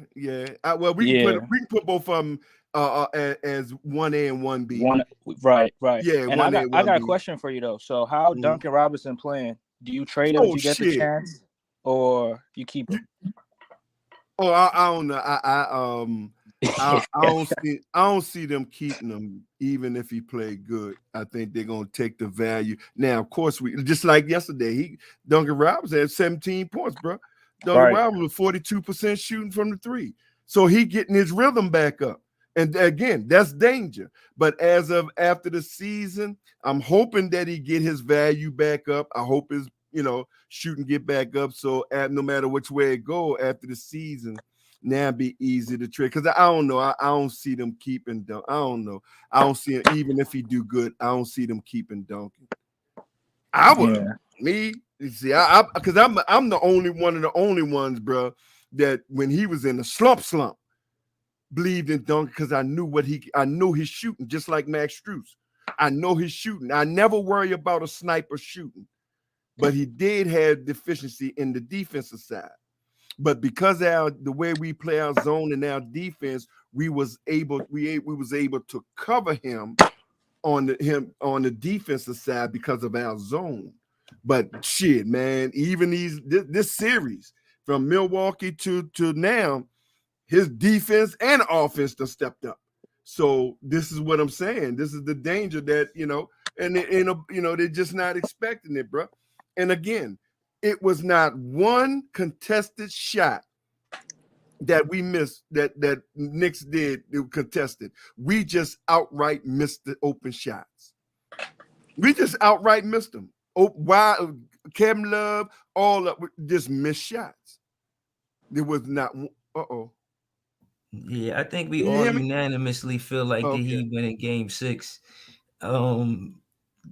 We can put both of them as 1A and 1B. Right. Yeah, and I got a question for you though. So how Duncan Robinson playing? Do you trade him if you get the chance, or you keep him? Oh, I don't know. I don't see them keeping him even if he played good. I think they're gonna take the value. Now, of course, we just like yesterday. Duncan Robinson had 17 points, bro. Duncan Robinson was 42% shooting from the 3, so he getting his rhythm back up. And again, that's danger. But as of after the season, I'm hoping that he get his value back up. I hope his shooting get back up. So no matter which way it go after the season, now it'd be easy to trade. Because I don't know. I don't see them keeping Duncan. I don't know. I don't see it. Even if he do good, I don't see them keeping Duncan. I would. Me, you see, because I'm the only one of the only ones, bro, that when he was in the slump, believed in Duncan, because I knew his shooting, just like Max Strus. I know his shooting. I never worry about a sniper shooting, but he did have deficiency in the defensive side. But because the way we play our zone and our defense, we was able to cover him on the defensive side because of our zone. But shit, man, even this series from Milwaukee to now, his defense and offense done stepped up. So this is what I'm saying. This is the danger that, and they're just not expecting it, bro. And again, it was not one contested shot that we missed that Knicks did contested. We just outright missed the open shots. We just outright missed them. Why Kevin Love, all up just missed shots. There was not. Yeah, I think we all unanimously feel like the Heat win in Game 6.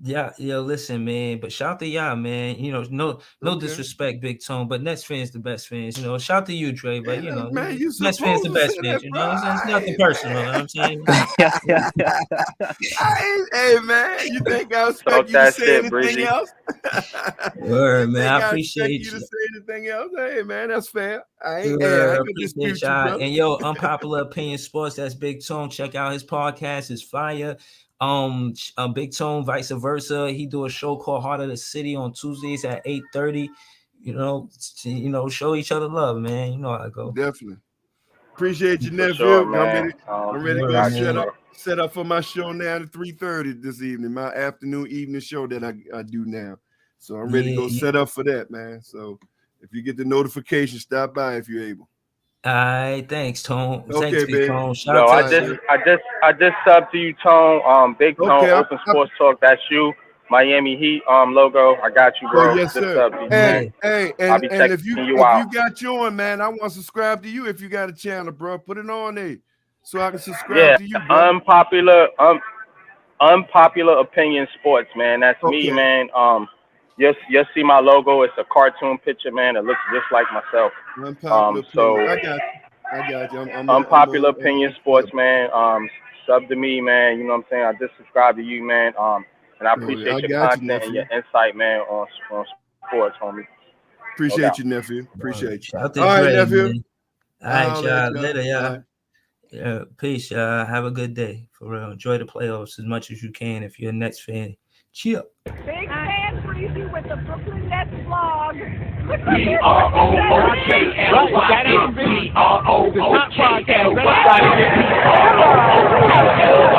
Yeah, listen, man. But shout to y'all, man. No disrespect, Big Tone, but Nets fans the best fans. Shout to you, Dre. But man, Nets fans the best fans. It's nothing personal. You know what I'm saying? Hey, man, you think I expect you to say anything else? Word, man. I appreciate you to say anything else. Hey, man, that's fair. I appreciate y'all. And Unpopular Opinion Sports. That's Big Tone. Check out his podcast. It's fire. Big Tone, vice versa. He do a show called Heart of the City on Tuesdays at 8:30. Show each other love, man. You know how I go. Definitely. Appreciate you, nephew. Sure, I'm ready to go set up for my show now at 3:30 this evening, my evening show that I do now. So I'm ready to go set up for that, man. So if you get the notification, stop by if you're able. All right, thanks, Tone. Okay, thanks, baby. Tone. I just subbed to you, Tone. Big Tone, Open Sports Talk. That's you. Miami Heat logo. I got you, bro. Yes, sir. Hey, I'll be checking if you out. If you got you on, man, I want to subscribe to you. If you got a channel, bro, put it on there so I can subscribe to you, bro. Unpopular Opinion Sports, man. That's me, man. You'll see my logo. It's a cartoon picture, man. It looks just like myself. I got you. Unpopular Opinion Sports, man. Sub to me, man. You know what I'm saying? I just subscribe to you, man. And I appreciate your content and your insight, man, on sports, homie. Appreciate you, nephew. Appreciate you. All right, nephew. Man. All right, y'all. Later, y'all. Yeah, peace, y'all. Have a good day. For real. Enjoy the playoffs as much as you can if you're a Nets fan. Chill. Big fan Breezy with the Brooklyn Nets vlog. BROOKLYNBROOKLYN